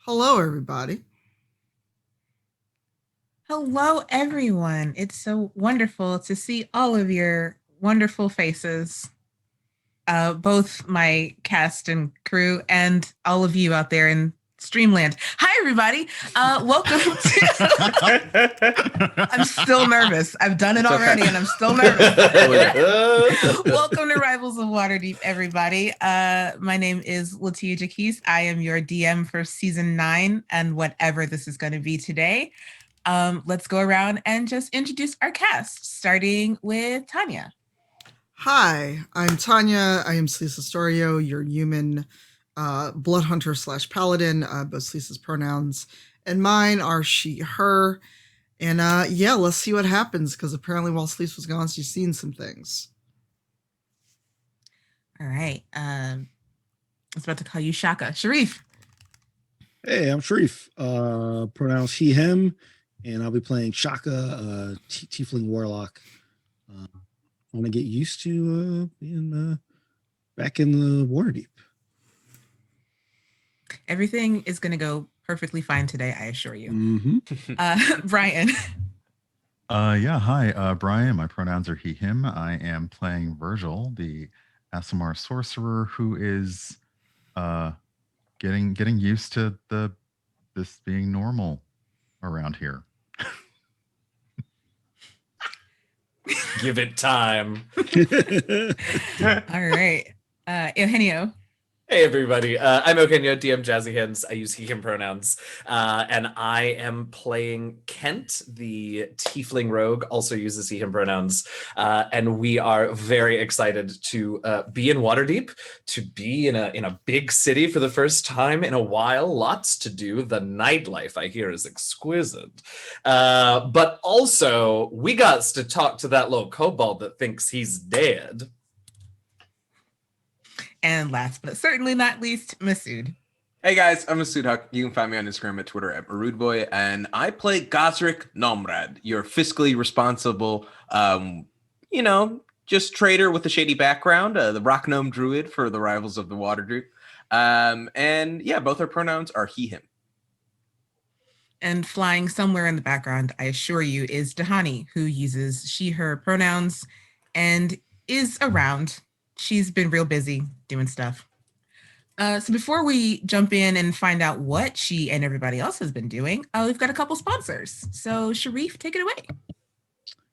Hello, everybody. Hello, everyone. It's so wonderful to see all of your wonderful faces, both my cast and crew, and all of you out there in Streamland. Hi, everybody. Welcome to. I'm still nervous. I've done it already, and I'm still nervous. Welcome to Rivals of Waterdeep, everybody. My name is LaTia Jacquise. I am your DM for season 9 and whatever this is going to be today. Let's go around and just introduce our cast, starting with Tanya. Hi, I'm Tanya. I am Selise Storio, your human blood hunter / paladin. Both Selise's pronouns and mine are she, her. And yeah, let's see what happens, because apparently while Selise was gone, she's seen some things. All right. I was about to call you Shaka. Shareef. Hey, I'm Shareef. Pronouns he, him. And I'll be playing Shaka, Tiefling Warlock. I want to get used to being back in the Waterdeep. Everything is going to go perfectly fine today, I assure you. Mm-hmm. Brian. Yeah, hi, Brian. My pronouns are he, him. I am playing Virgil, the Asimar sorcerer who is getting used to this being normal around here. Give it time. All right. Eugenio. Hey, everybody. I'm Eugenio, DM Jazzy Hands. I use he, him pronouns. And I am playing Kent, the Tiefling Rogue, also uses he, him pronouns. And we are very excited to be in Waterdeep, to be in a big city for the first time in a while. Lots to do. The nightlife, I hear, is exquisite. But also, we got to talk to that little kobold that thinks he's dead. And last but certainly not least, Masood. Hey guys, I'm Masood Haque. You can find me on Instagram at Twitter at Maroodboy, and I play Gazrick Nomrad, your fiscally responsible, just trader with a shady background, the rock gnome druid for the Rivals of the Waterdeep. And yeah, both our pronouns are he, him. And flying somewhere in the background, I assure you, is Dahani, who uses she, her pronouns and is around. She's been real busy doing stuff. So before we jump in and find out what she and everybody else has been doing, we've got a couple sponsors. So Shareef, take it away.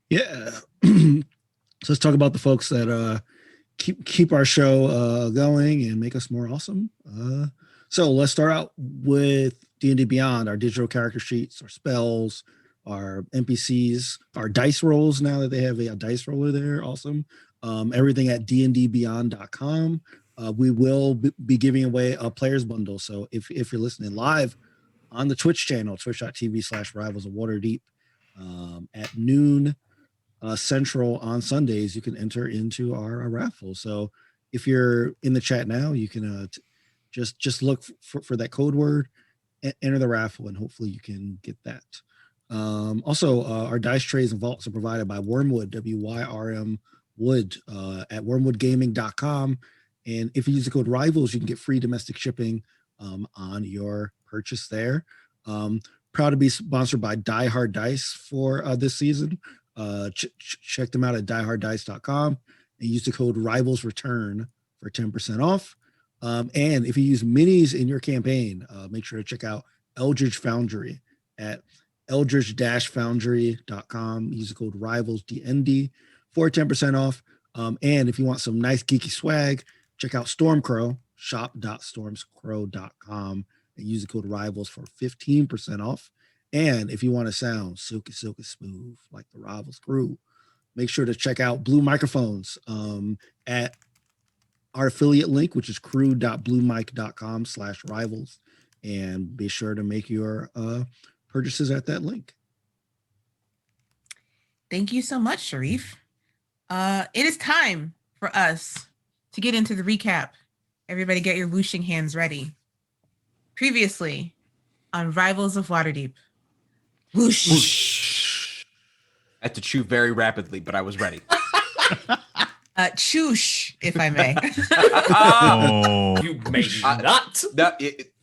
Yeah. So let's talk about the folks that keep our show going and make us more awesome. So let's start out with D&D Beyond, our digital character sheets, our spells, our NPCs, our dice rolls. Now that they have a dice roller there, awesome. Everything at dndbeyond.com. We will be giving away a players bundle. So if you're listening live on the Twitch channel, twitch.tv/Rivals of Waterdeep, at noon Central on Sundays, you can enter into our raffle. So if you're in the chat now, you can just look for that code word, enter the raffle, and hopefully you can get that. Also, our dice trays and vaults are provided by Wormwood, WYRM Wood, at wormwoodgaming.com. And if you use the code RIVALS, you can get free domestic shipping on your purchase there. Proud to be sponsored by Die Hard Dice for this season. Check them out at dieharddice.com and use the code RIVALSRETURN for 10% off. And if you use minis in your campaign, make sure to check out Eldridge Foundry at eldridge-foundry.com. Use the code RIVALSDND for 10% off. And if you want some nice geeky swag, check out Stormcrow, shop.stormcrow.com, and use the code RIVALS for 15% off. And if you want to sound silky smooth like the Rivals crew, make sure to check out Blue Microphones at our affiliate link, which is crew.bluemic.com/rivals, and be sure to make your purchases at that link. Thank you so much, Shareef. It is time for us to get into the recap. Everybody get your whooshing hands ready. Previously on Rivals of Waterdeep. Whoosh. Whoosh. I had to chew very rapidly, but I was ready. Choosh, if I may. You may not.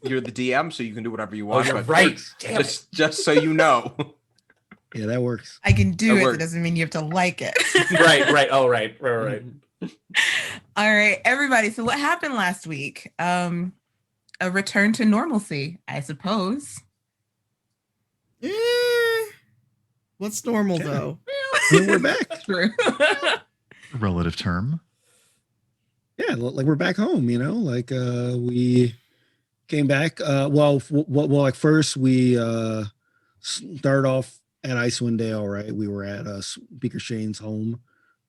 you're the DM, so you can do whatever you Oh, want. you're but right. Damn it. just so you know. Yeah, that works. I can do That it. works. It doesn't mean you have to like it. Right. Oh, right. All right, everybody. So what happened last week? A return to normalcy, I suppose. What's normal Yeah. though? And we're back. True. Relative term. Yeah, like we're back home, like we came back. Well, like first we started off at Icewind Dale, right? We were at Speaker Shane's home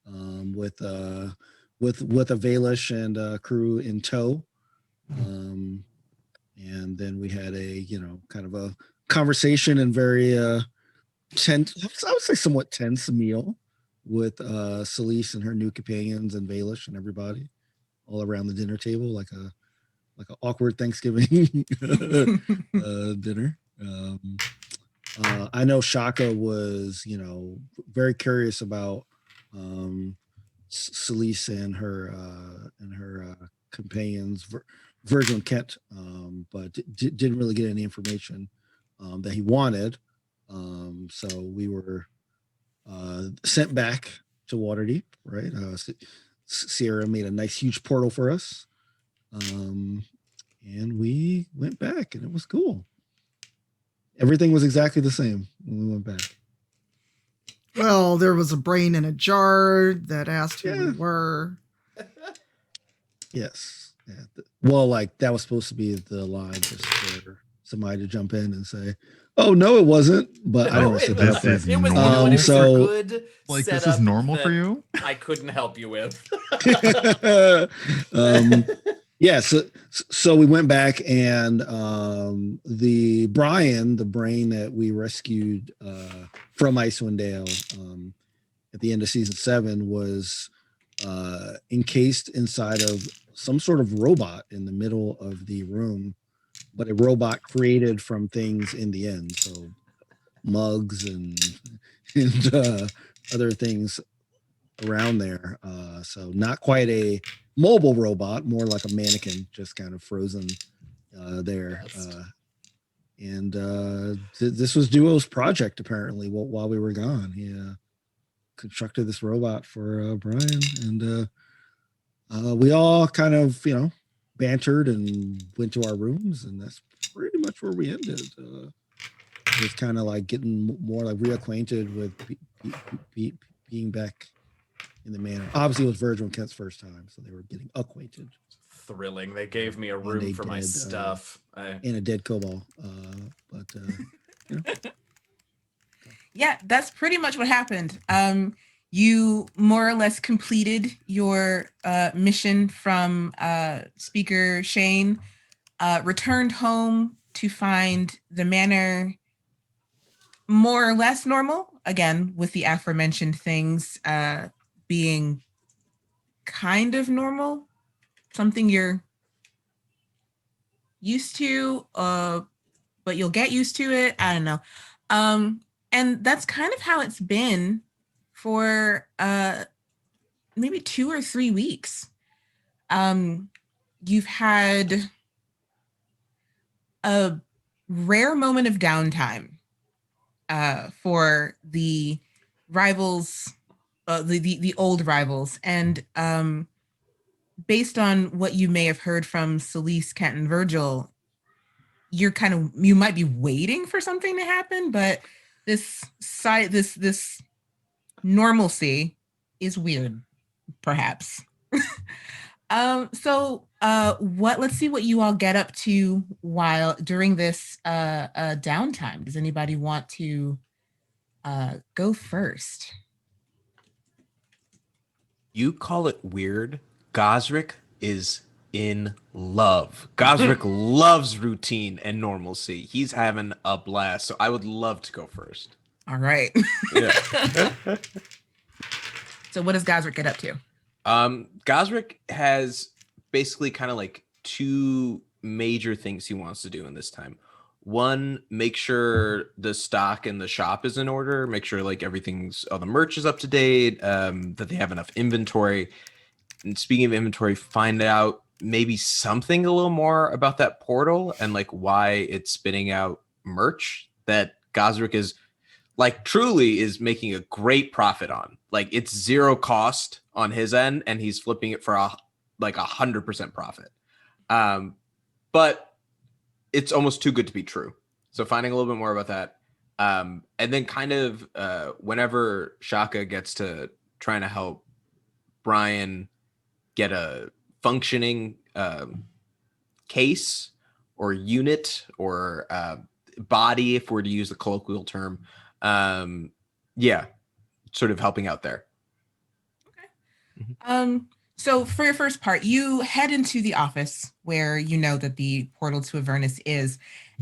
with a Valish and crew in tow. And then we had a, kind of a conversation and very tense, I would say somewhat tense meal with Selise and her new companions and Valish and everybody all around the dinner table, like an awkward Thanksgiving dinner. I know Shaka was, very curious about Selise and her companions, Virgil and Kent, but didn't really get any information that he wanted. So we were sent back to Waterdeep, right? Sierra made a nice huge portal for us. And we went back and it was cool. Everything was exactly the same when we went back. Well, there was a brain in a jar that asked who we were. Yes. Yeah. Well, like that was supposed to be the line just for somebody to jump in and say, "Oh no, it wasn't." But I don't it set was, that up. This is it was, normal. it was So- a good Like, this setup is normal that for you? I couldn't help you with. Yeah, so we went back and the Brian, the brain that we rescued from Icewind Dale at the end of season 7 was encased inside of some sort of robot in the middle of the room, but a robot created from things in the end, so mugs and other things around there. So not quite a mobile robot, more like a mannequin, just kind of frozen there. This was Duo's project apparently while we were gone. He constructed this robot for Brian, and we all kind of bantered and went to our rooms, and that's pretty much where we ended. It was kind of like getting more like reacquainted with being back in the manor. Obviously, it was Virgil and Kent's first time, so they were getting acquainted. Thrilling. They gave me a room for my stuff. And a dead kobold. Yeah, that's pretty much what happened. You more or less completed your mission from Speaker Shane, returned home to find the manor more or less normal, again, with the aforementioned things being kind of normal, something you're used to, but you'll get used to it. I don't know. And that's kind of how it's been for maybe 2 or 3 weeks. You've had a rare moment of downtime for the rivals, the old rivals, and based on what you may have heard from Selise, Kent, and Virgil, you might be waiting for something to happen, but this normalcy is weird, perhaps. Let's see what you all get up to during this downtime. Does anybody want to go first? You call it weird. Gazrick is in love. Gazrick loves routine and normalcy. He's having a blast. So I would love to go first. All right. Yeah. So what does Gazrick get up to? Gazrick has basically kind of like 2 major things he wants to do in this time. One, make sure the stock in the shop is in order, make sure like all the merch is up to date, that they have enough inventory. And speaking of inventory, find out maybe something a little more about that portal and like why it's spitting out merch that Gazrick is like truly is making a great profit on. Like it's zero cost on his end, and he's flipping it for like 100% profit. But it's almost too good to be true. So finding a little bit more about that. And then kind of whenever Shaka gets to trying to help Brian get a functioning case or unit or body, if we're to use the colloquial term, sort of helping out there. Okay. So for your first part, you head into the office where you know that the portal to Avernus is,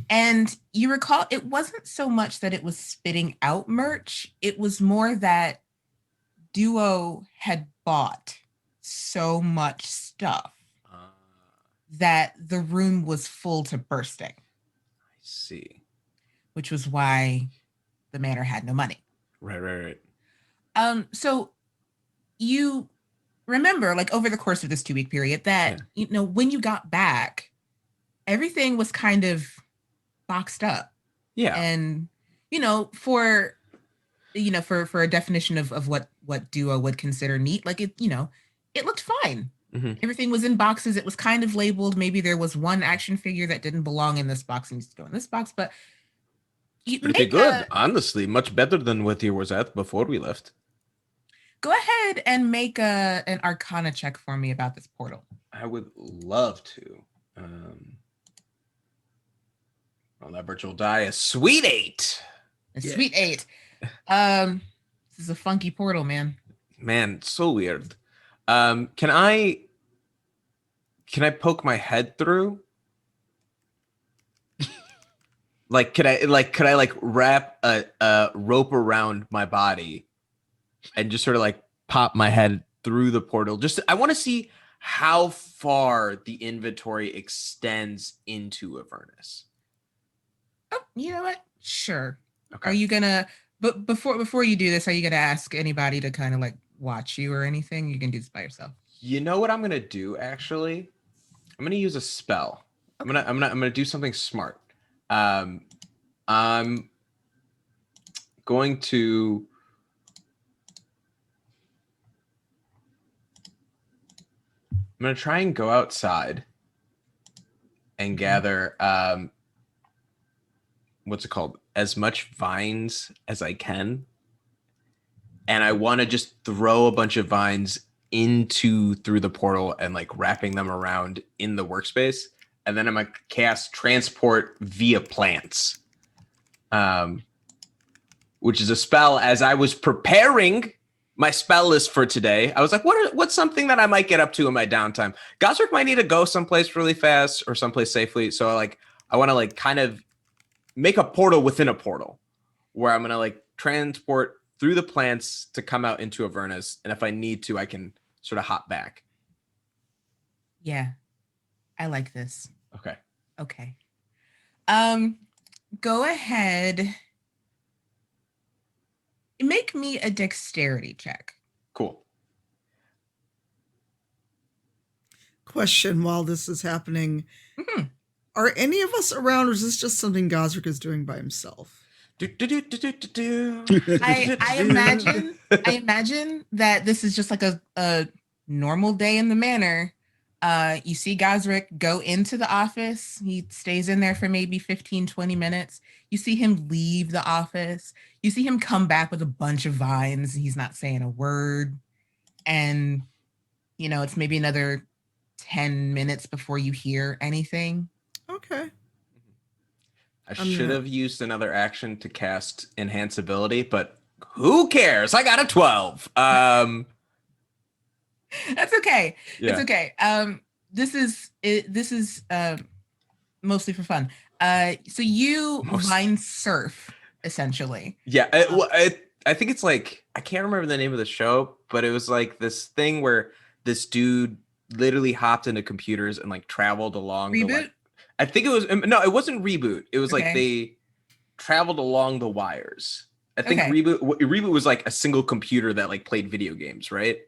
and you recall it wasn't so much that it was spitting out merch, it was more that Duo had bought so much stuff that the room was full to bursting. I see. Which was why the manor had no money. Right. So you remember, like over the course of this 2-week period, that you know when you got back, everything was kind of boxed up. Yeah. And for a definition of what Duo would consider neat, like it looked fine. Mm-hmm. Everything was in boxes. It was kind of labeled. Maybe there was one action figure that didn't belong in this box and needs to go in this box, but pretty good, honestly. Much better than what you was at before we left. Go ahead and make an Arcana check for me about this portal. I would love to. On that virtual die, a sweet 8. Sweet 8. This is a funky portal, man. Man, so weird. Can I poke my head through? Could I wrap a rope around my body and just sort of like pop my head through the portal? I want to see how far the inventory extends into Avernus. Oh, you know what? Sure. Okay. Are you gonna? But before you do this, are you gonna ask anybody to kind of like watch you or anything? You can do this by yourself. You know what I'm gonna do? Actually, I'm gonna use a spell. Okay. I'm gonna do something smart. I'm going to try and go outside and gather what's it called? As much vines as I can. And I want to just throw a bunch of vines through the portal and like wrapping them around in the workspace. And then I'm going to cast transport via plants, which is a spell. As I was preparing my spell list for today, I was like, what's something that I might get up to in my downtime? Gazrick might need to go someplace really fast or someplace safely. So I want to like kind of make a portal within a portal where I'm going to like transport through the plants to come out into Avernus. And if I need to, I can sort of hop back. Yeah, I like this. Okay. Go ahead. Make me a dexterity check. Cool. Question while this is happening. Mm-hmm. Are any of us around, or is this just something Gazrick is doing by himself? I imagine that this is just like a normal day in the manor. You see Gazrick go into the office. He stays in there for maybe 15, 20 minutes. You see him leave the office. You see him come back with a bunch of vines. He's not saying a word. And, it's maybe another 10 minutes before you hear anything. Okay. I should have used another action to cast enhanceability, but who cares? I got a 12. That's okay. Yeah. It's okay. This is mostly for fun. So you vine surf essentially. Yeah. I think it's like, I can't remember the name of the show, but it was like this thing where this dude literally hopped into computers and like traveled along Reboot? I think it was, no, it wasn't Reboot. It was like they traveled along the wires. I think Reboot was like a single computer that like played video games, right?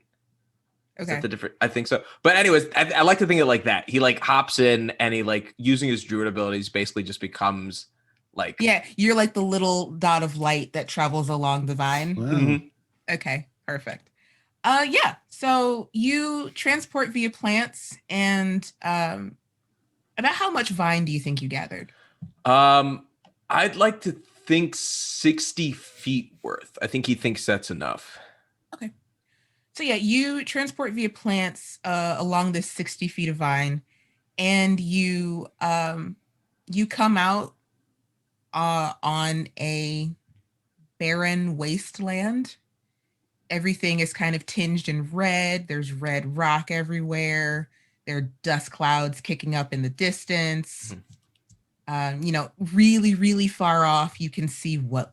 Is Okay. that the different? I think so. But anyways, I like to think of it like that. He like hops in and he like using his druid abilities basically just becomes like Yeah, you're like the little dot of light that travels along the vine. Wow. Mhm. Okay, perfect. Yeah. So you transport via plants, and about how much vine do you think you gathered? I'd like to think 60 feet worth. I think he thinks that's enough. Okay. So yeah, you transport via plants along this 60 feet of vine, and you come out on a barren wasteland. Everything is kind of tinged in red. There's red rock everywhere. There are dust clouds kicking up in the distance. Really, really far off, you can see what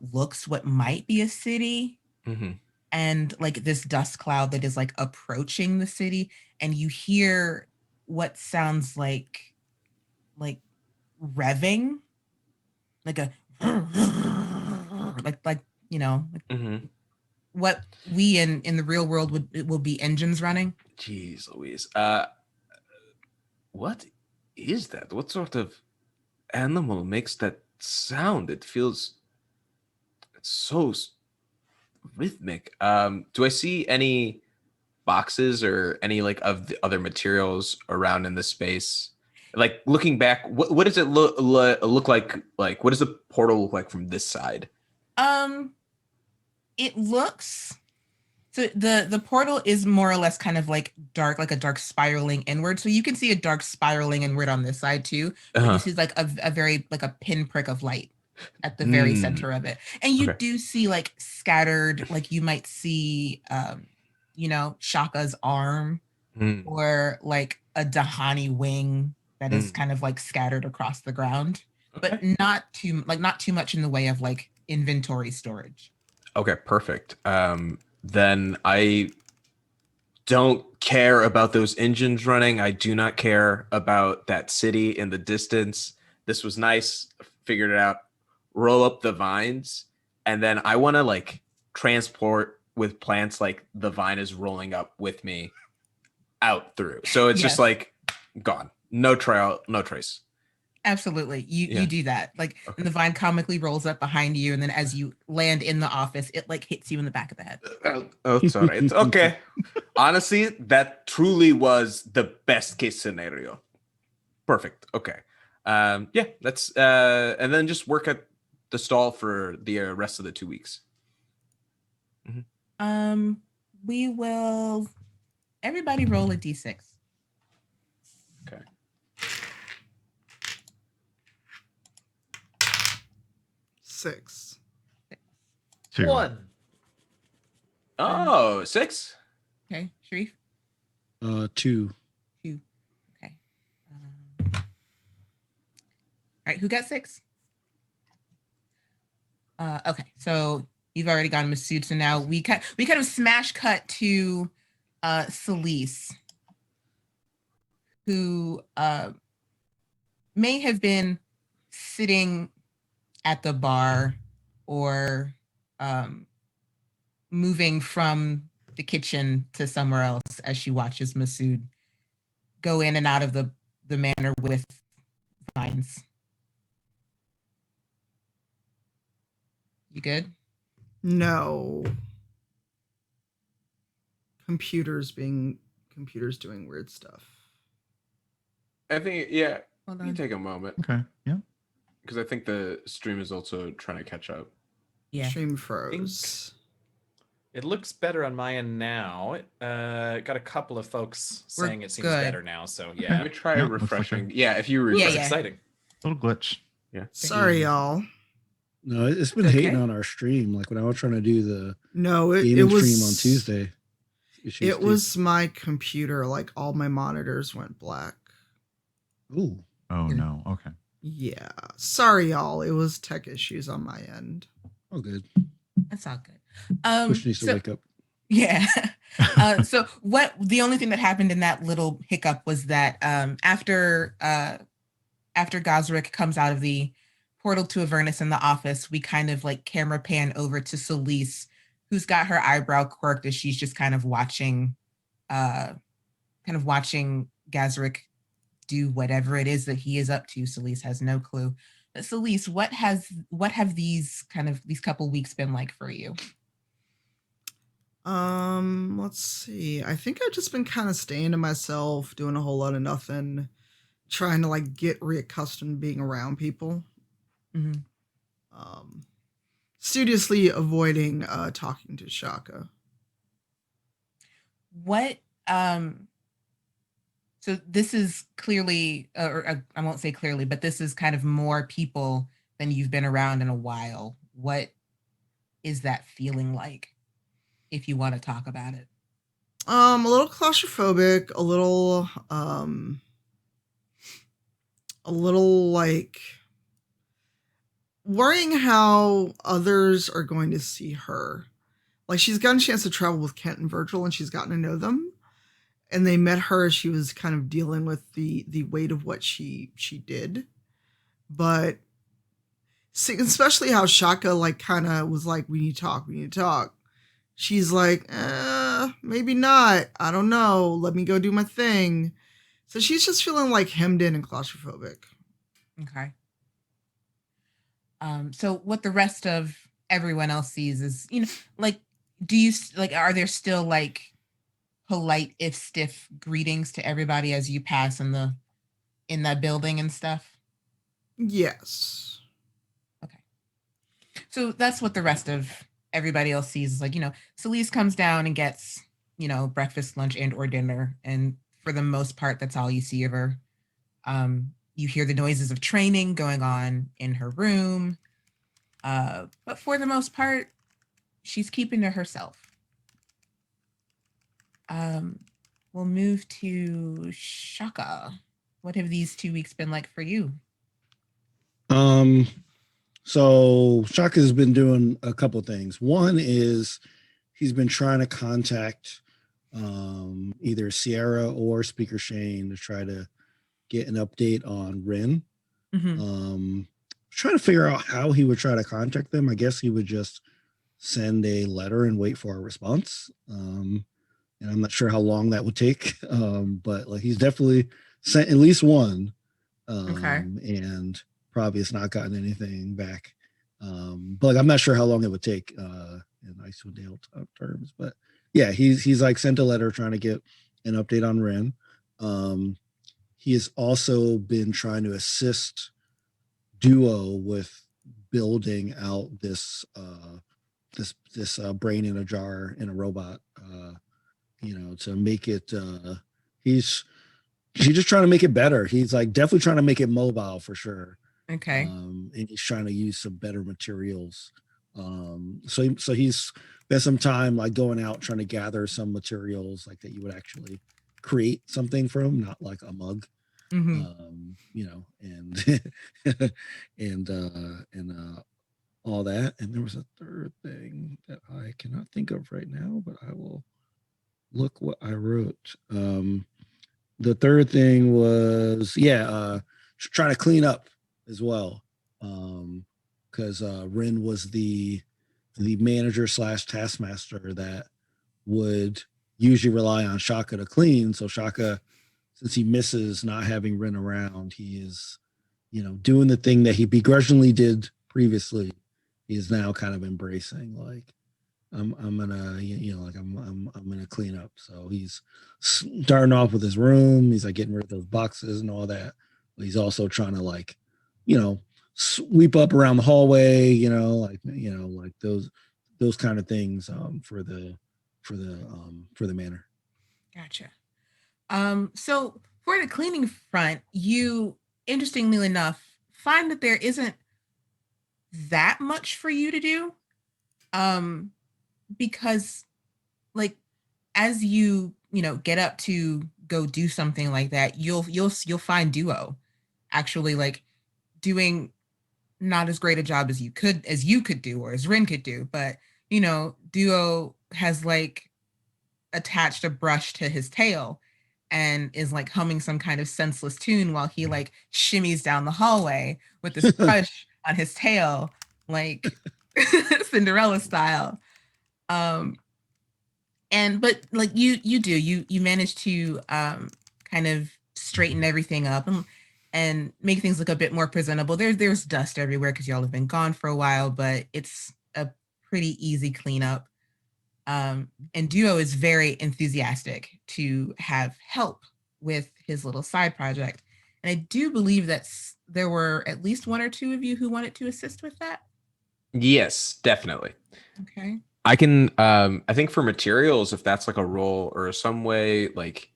might be a city, Mm-hmm. and like this dust cloud that is like approaching the city, and you hear what sounds like revving, like a like Mm-hmm. what we in the real world will be engines running. Jeez Louise. What is that? What sort of animal makes that sound? It's so rhythmic. Do I see any boxes or any like of the other materials around in this space? Like looking back, what does it look like? Like, what does the portal look like from this side? It looks so the portal is more or less kind of like a dark spiraling inward. So you can see a dark spiraling inward on this side too. But Uh-huh. this is like a very like a pinprick of light at the very center of it. And you Okay. do see like scattered, like you might see Shaka's arm Mm. or like a Dahani wing that is Mm. kind of like scattered across the ground. But Okay. not too much in the way of like inventory storage. Okay, perfect. Then I don't care about those engines running. I do not care about that city in the distance. This was nice. Figured it out. Roll up the vines, and then I want to like transport with plants like the vine is rolling up with me out through. So it's Yes. just like gone. No trail, no trace. Absolutely. You do that. Like Okay. and the vine comically rolls up behind you, and then as you land in the office, it like hits you in the back of the head. Oh, sorry. It's okay. Honestly, that truly was the best case scenario. Perfect. Okay. Yeah, that's and then just work at the stall for the rest of the 2 weeks. We will everybody roll a d6. Okay. Six. 2. 1. Oh, 6. Okay, Shareef? 2. 2. Okay. All right, who got 6? Okay, so you've already gotten Masood. So now we kind of smash cut to Selise, who may have been sitting at the bar or moving from the kitchen to somewhere else as she watches Masood go in and out of the manor with vines. You good? No. Computers doing weird stuff. I think yeah. Hold You can on. take a moment Okay. Yeah. because I think the stream is also trying to catch up. Yeah. Stream froze. It looks better on my end now. Got a couple of folks We're saying it seems good. better now. So Let yeah, me try Yeah, looks like refreshing. Yeah, if you Ooh, refresh. that's Yeah. exciting. Little glitch. Sorry, y'all. No, it's been Okay. hating on our stream. Like when I was trying to do the No, it gaming was stream on Tuesday. issues It too. was my computer. Like all my monitors went black. Ooh. Oh Here. no. Okay. Yeah. Sorry, y'all. It was tech issues on my end. Oh, good. That's all good. Push needs to so- wake up. Yeah. So the only thing that happened in that little hiccup was that after Gazrick comes out of the portal to Avernus in the office, we kind of like camera pan over to Selise, who's got her eyebrow quirked as she's just kind of watching kind of watching Gazrick do whatever it is that he is up to. Selise has no clue. But Selise, what have these couple weeks been like for you? Let's see. I think I've just been kind of staying to myself, doing a whole lot of nothing, trying to like get reaccustomed to being around people. Mm-hmm. Studiously avoiding talking to Shaka. What so this is clearly, I won't say clearly, but this is kind of more people than you've been around in a while. What is that feeling like, if you want to talk about it? A little claustrophobic, a little like worrying how others are going to see her. Like, she's gotten a chance to travel with Kent and Virgil, and she's gotten to know them. And they met her as she was kind of dealing with the weight of what she did. But especially how Shaka like kind of was like, we need to talk. She's like, maybe not. I don't know. Let me go do my thing. So she's just feeling like hemmed in and claustrophobic. Okay. So what the rest of everyone else sees is, like, are there still like polite if stiff greetings to everybody as you pass in that building and stuff? Yes. Okay. So that's what the rest of everybody else sees is like, Selise comes down and gets, breakfast, lunch, and or dinner. And for the most part, that's all you see of her. You hear the noises of training going on in her room. But for the most part, she's keeping to herself. We'll move to Shaka. What have these 2 weeks been like for you? So Shaka has been doing a couple things. One is he's been trying to contact either Sierra or Speaker Shane to try to get an update on Rin. Mm-hmm. Trying to figure out how he would try to contact them. I guess he would just send a letter and wait for a response. And I'm not sure how long that would take. But like he's definitely sent at least one. Okay. And probably has not gotten anything back. But like I'm not sure how long it would take in Icewind terms. But yeah, he's like sent a letter trying to get an update on Rin. He has also been trying to assist Duo with building out this brain in a jar in a robot, to make it. He's just trying to make it better. He's like definitely trying to make it mobile for sure. Okay. And he's trying to use some better materials. So he's spent some time like going out trying to gather some materials like that you would actually create something from, not like a mug. Mm-hmm. And all that. And there was a third thing that I cannot think of right now, but I will look what I wrote. The third thing was trying to clean up as well, because Rin was the manager / taskmaster that would usually rely on Shaka to clean. So Shaka, since he misses not having Rin around, he is, doing the thing that he begrudgingly did previously. He is now kind of embracing, like, I'm gonna, I'm gonna clean up. So he's starting off with his room. He's like getting rid of those boxes and all that. But he's also trying to like, sweep up around the hallway, like those kind of things for the manor. Gotcha. So for the cleaning front, you, interestingly enough, find that there isn't that much for you to do. Because like as you get up to go do something like that, you'll find Duo actually like doing not as great a job as you could do or as Rin could do, but Duo has like attached a brush to his tail and is like humming some kind of senseless tune while he like shimmies down the hallway with this brush on his tail, like Cinderella style. but like you manage to kind of straighten everything up and make things look a bit more presentable. There's dust everywhere because y'all have been gone for a while, but it's a pretty easy cleanup. And Duo is very enthusiastic to have help with his little side project. And I do believe that there were at least one or two of you who wanted to assist with that. Yes, definitely. Okay. I can I think for materials, if that's like a role or some way like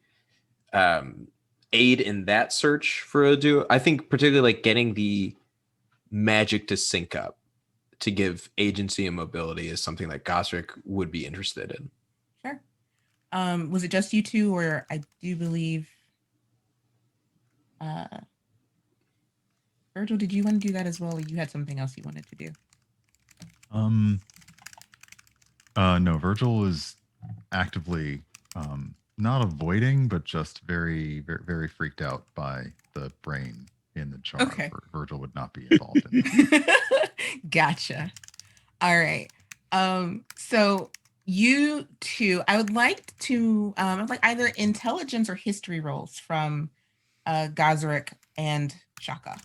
aid in that search for a duo, I think particularly like getting the magic to sync up to give agency and mobility is something that Gazrick would be interested in. Sure. Was it just you two, or I do believe Virgil, did you want to do that as well, or you had something else you wanted to do? No, Virgil is actively not avoiding, but just very, very, very freaked out by the brain in the jar. Okay. Virgil would not be involved in that. Gotcha. All right. So you two, I would like to either intelligence or history rolls from Gazrick and Shaka.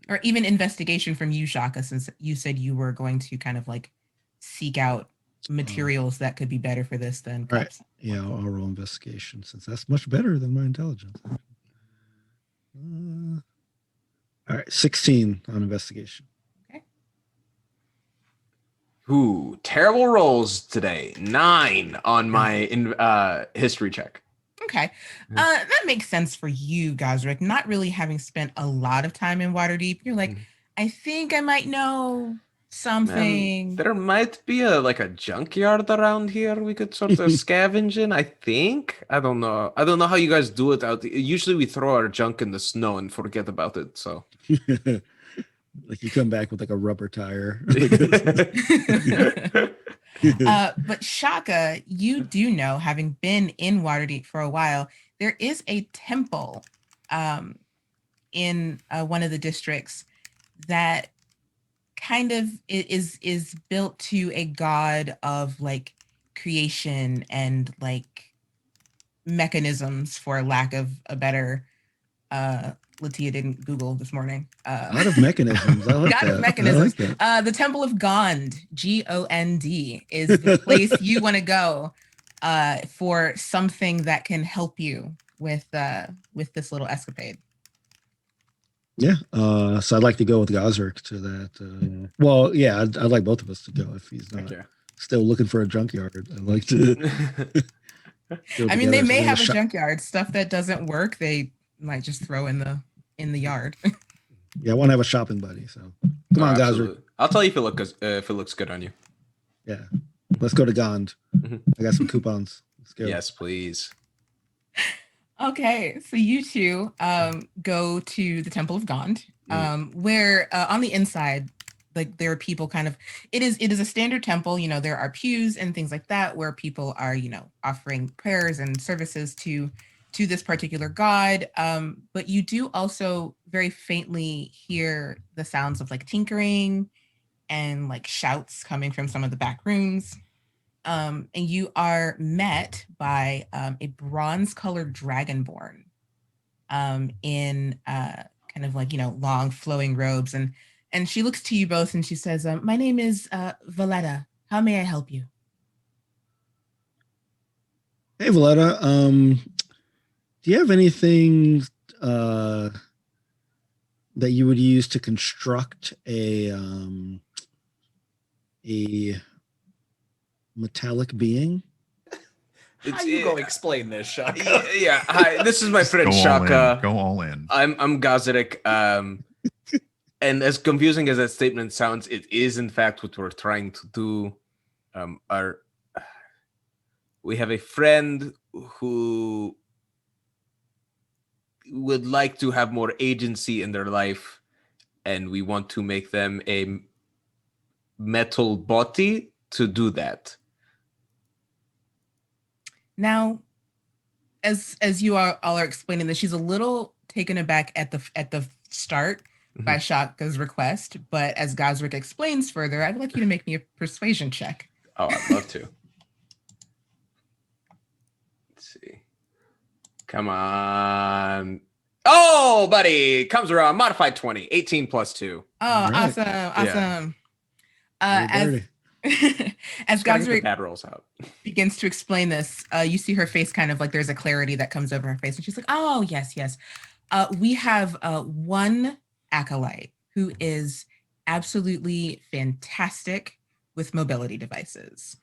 Or even investigation from you, Shaka, since you said you were going to kind of like seek out materials that could be better for this than cups. Right. Yeah, I'll roll investigation since that's much better than my intelligence. All right, 16 on investigation. Okay. Ooh, terrible rolls today. 9 on my history check. Okay. That makes sense for you, Gazrick. Not really having spent a lot of time in Waterdeep. You're like, I think I might know something. There might be a junkyard around here we could sort of scavenge in, I think. I don't know. I don't know how you guys do it out. Usually we throw our junk in the snow and forget about it, so. Like you come back with like a rubber tire. But Shaka, you do know, having been in Waterdeep for a while, there is a temple in one of the districts that kind of is built to a god of like creation and like mechanisms, for lack of a better LaTia didn't Google this morning. A lot of mechanisms. I like God that. of mechanisms. I like that. The Temple of Gond, Gond, is the place you want to go for something that can help you with this little escapade. Yeah. So I'd like to go with Gazrick to that. Well, yeah, I'd like both of us to go if he's not still looking for a junkyard. I'd like to. I mean, they may have a junkyard. Stuff that doesn't work, they might just throw in the yard. Yeah, I want to have a shopping buddy. So come on, Gazrick. I'll tell you if it looks good on you. Yeah, let's go to Gond. I got some coupons. Let's go. Yes, please. Okay, so you two go to the Temple of Gond, where on the inside, like there are people kind of. It is a standard temple. You know, there are pews and things like that where people are, offering prayers and services to this particular god. But you do also very faintly hear the sounds of like tinkering and like shouts coming from some of the back rooms. And you are met by a bronze-colored dragonborn in kind of like, long flowing robes. And she looks to you both and she says, my name is Valletta. How may I help you? Hey, Valletta. Do you have anything that you would use to construct a metallic being? How you gonna explain this, Shaka? Yeah. Hi, this is my friend Shaka. Go all in. I'm Gazrick. And as confusing as that statement sounds, it is in fact what we're trying to do. We have a friend who would like to have more agency in their life, and we want to make them a metal body to do that. Now, as you all are explaining this, she's a little taken aback at the start, by Shaka's request, but as Gazrick explains further, I'd like you to make me a persuasion check. Oh, I'd love to. Let's see. Come on. Oh, buddy. Comes around. Modified 20. 18 plus 2. Oh, Right. awesome. Dirty. As Gotta get the Gazrick bad rolls out. begins to explain this, you see her face kind of like there's a clarity that comes over her face, and she's like, "Oh, yes. We have one acolyte who is absolutely fantastic with mobility devices."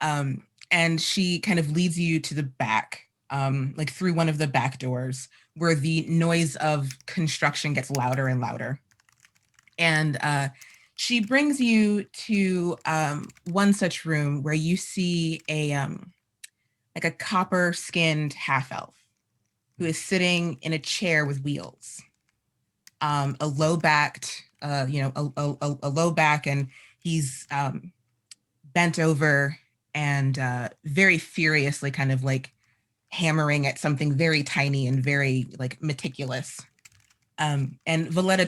And she kind of leads you to the back, like through one of the back doors where the noise of construction gets louder and louder. And she brings you to one such room where you see a like a copper-skinned half-elf who is sitting in a chair with wheels, a low-backed, a low back, and he's bent over and very furiously kind of like hammering at something very tiny and very like meticulous. And Valletta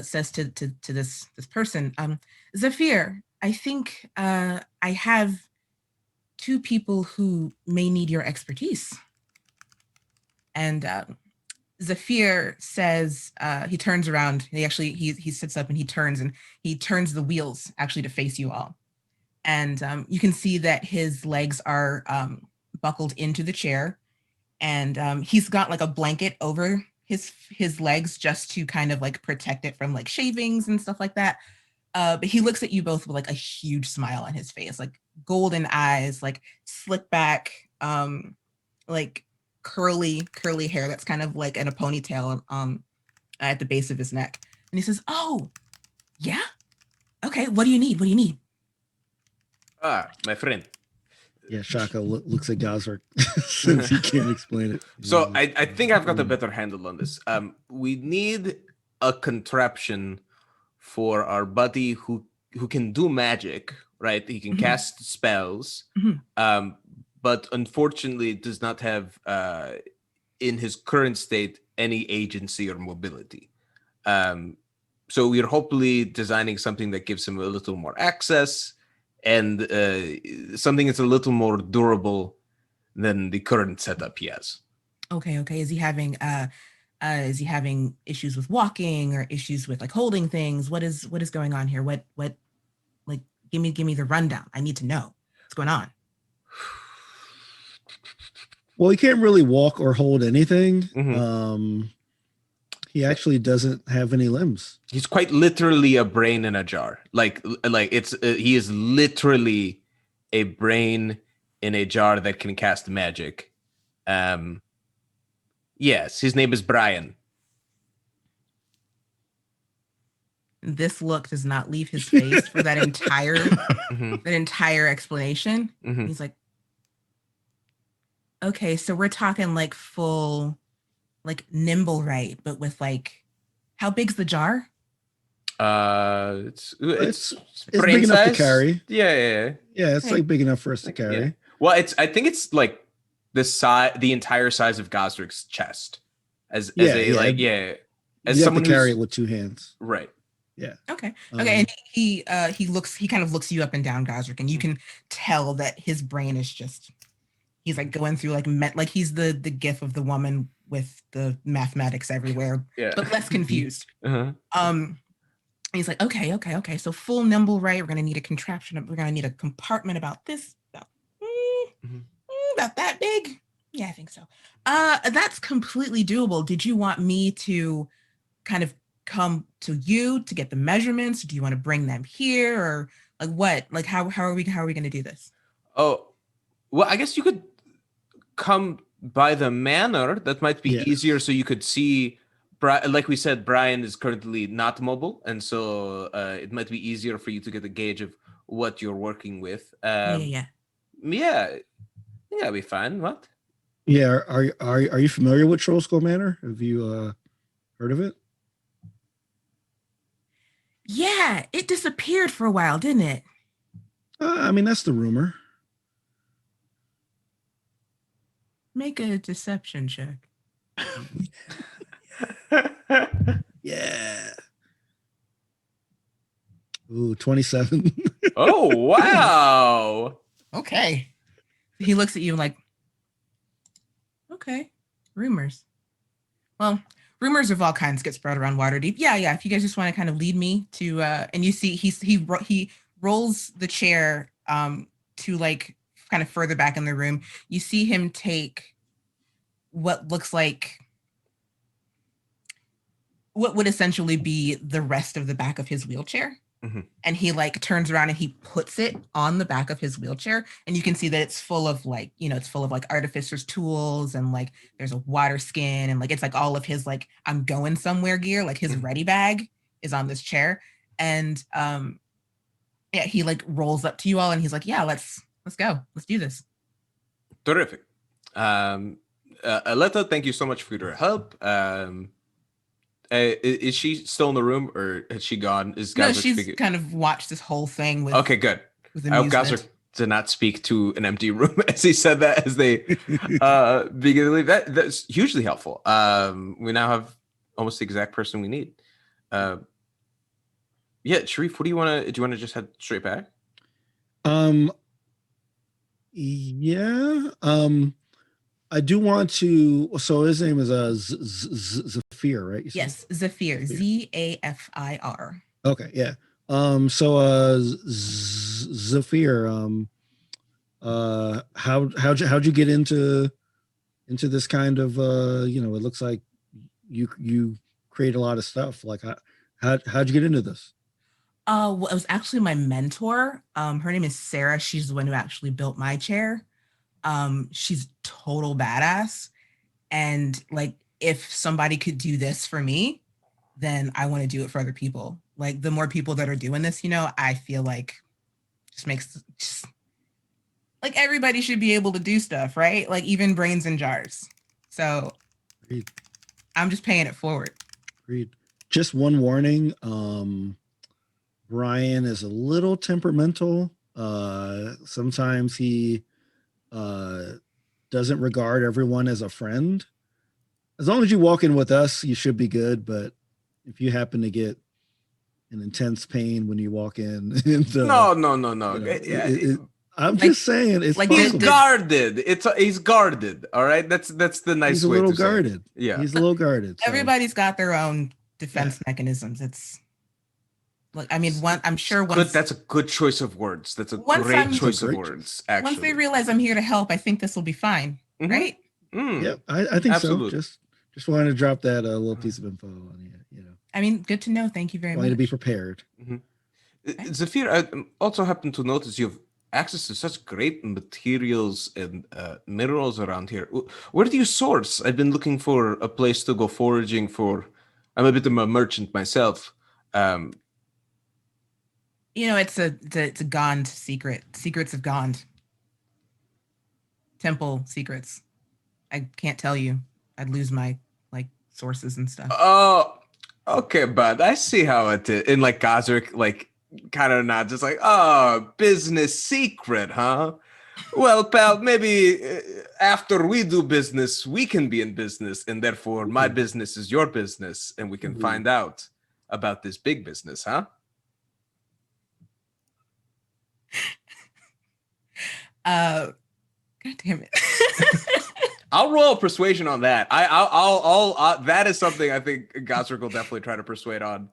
says to this person, Zafir, I think I have 2 people who may need your expertise. And Zafir says, he turns around, he sits up and he turns the wheels actually to face you all. And you can see that his legs are buckled into the chair, and he's got like a blanket over his legs just to kind of like protect it from like shavings and stuff like that. But he looks at you both with like a huge smile on his face, like golden eyes, like slick back, like curly hair that's kind of like in a ponytail at the base of his neck. And he says, "Oh, yeah? Okay, what do you need? Ah, my friend. Yeah, Shaka looks at Gazrick since he can't explain it. So I think I've got a better handle on this. We need a contraption for our buddy who can do magic, right? He can cast spells, but unfortunately does not have, in his current state, any agency or mobility. So we're hopefully designing something that gives him a little more access, and something that's a little more durable than the current setup he has." Okay. Is he having issues with walking or issues with like holding things? What is going on here? What like give me the rundown. I need to know what's going on. Well, he can't really walk or hold anything. Mhm. He actually doesn't have any limbs. He's quite literally a brain in a jar. Like it's he is literally a brain in a jar that can cast magic. Yes, his name is Brian. This look does not leave his face for that entire explanation. He's like, okay, so we're talking like full, like nimble right, but with like, how big's the jar? It's brain big enough to size? carry. Yeah. Yeah, it's like big enough for us to carry. Yeah. Well, I think it's like the entire size of Gazrick's chest. As You someone have to carry it with 2 hands. Right. Yeah. Okay. And he kind of looks you up and down, Gazrick, and you can tell that his brain is just, he's like going through like he's the gif of the woman with the mathematics everywhere, but less confused. He's like, okay. So full nimble, right? We're gonna need a contraption. We're gonna need a compartment about this, about that big. Yeah, I think so. That's completely doable. Did you want me to kind of come to you to get the measurements? Do you want to bring them here, or like what? Like how are we gonna do this? Oh, well, I guess you could come by the manor. That might be easier, so you could see. Like we said, Brian is currently not mobile, and so it might be easier for you to get a gauge of what you're working with. Yeah, it'll be fine. What? Yeah, are you familiar with Trollskull Manor? Have you heard of it? Yeah, it disappeared for a while, didn't it? I mean, that's the rumor. Make a deception check. Yeah. Ooh, 27. Oh, wow. Okay. He looks at you like, okay, rumors. Well, rumors of all kinds get spread around Waterdeep. Yeah. If you guys just want to kind of lead me to, and you see he rolls the chair to like kind of further back in the room. You see him take what looks like what would essentially be the rest of the back of his wheelchair. Mhm. And he like turns around and he puts it on the back of his wheelchair, and you can see that it's full of like, it's full of like artificer's tools, and like there's a water skin, and like it's like all of his like I'm going somewhere gear, like his ready bag is on this chair. And yeah, he like rolls up to you all and he's like, yeah, let's go, let's do this. Terrific. Aletta, thank you so much for your help. Is she still in the room, or has she gone? No, she's kind of watched this whole thing with okay, good. with I hope amusement. Gazrick did not speak to an empty room as he said that as they begin to leave. That's hugely helpful. We now have almost the exact person we need. Yeah, Shareef, what do you want to just head straight back? Yeah. I do want to. So his name is Zafir, right? Yes, Zafir, Zafir. Okay, yeah. So Zafir, how'd you get into this kind of it looks like you create a lot of stuff. Like how'd you get into this? Well, it was actually my mentor. Her name is Sarah. She's the one who actually built my chair. She's total badass. And like, if somebody could do this for me, then I want to do it for other people. Like the more people that are doing this, I feel like like everybody should be able to do stuff, right? Like even brains in jars. So Agreed. I'm just paying it forward. Agreed. Just one warning. Brian is a little temperamental. Sometimes he doesn't regard everyone as a friend. As long as you walk in with us, you should be good. But if you happen to get an intense pain when you walk in, No. I'm just saying, it's like he's possible. guarded. He's guarded. All right, that's the nice He's a way little to guarded. say it. Yeah, he's a little guarded. So. Everybody's got their own defense mechanisms. It's like, I mean, I'm sure once that's a good choice of words. That's a great choice of words. Actually, once they realize I'm here to help, I think this will be fine, right? Yeah, I think Absolutely. so. Just wanted to drop that little piece of info on you. I mean, good to know. Thank you very much. To be prepared. Zafir, I also happen to notice you have access to such great materials and minerals around here. Where do you source? I've been looking for a place to go foraging for. I'm a bit of a merchant myself. It's a Gond secret. Secrets of Gond. Temple secrets. I can't tell you. I'd lose my like sources and stuff. Oh, okay, bud. I see how it is. And like Gazrick, like kind of not just like, oh, business secret, huh? Well, pal, maybe after we do business, we can be in business, and therefore my business is your business, and we can find out about this big business, huh? God damn it. I'll roll persuasion on that. I'll that is something I think Gazrick will definitely try to persuade on.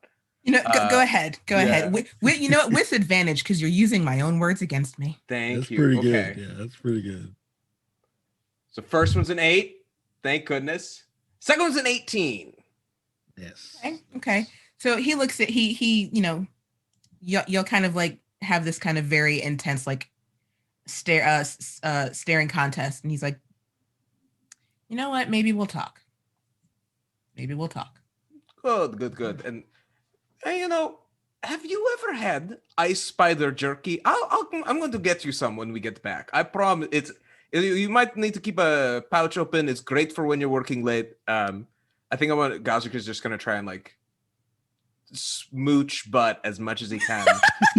Go ahead. Go ahead. With advantage, because you're using my own words against me. Thank you. Pretty good. Yeah, that's pretty good. So first one's an 8. Thank goodness. Second one's an 18. Yes. Okay. So he looks at you'll kind of like have this kind of very intense like staring contest, and he's like, you know what? Maybe we'll talk. Good. And have you ever had ice spider jerky? I'm going to get you some when we get back. I promise. You might need to keep a pouch open. It's great for when you're working late. I think Gazrick is just going to try and like smooch butt as much as he can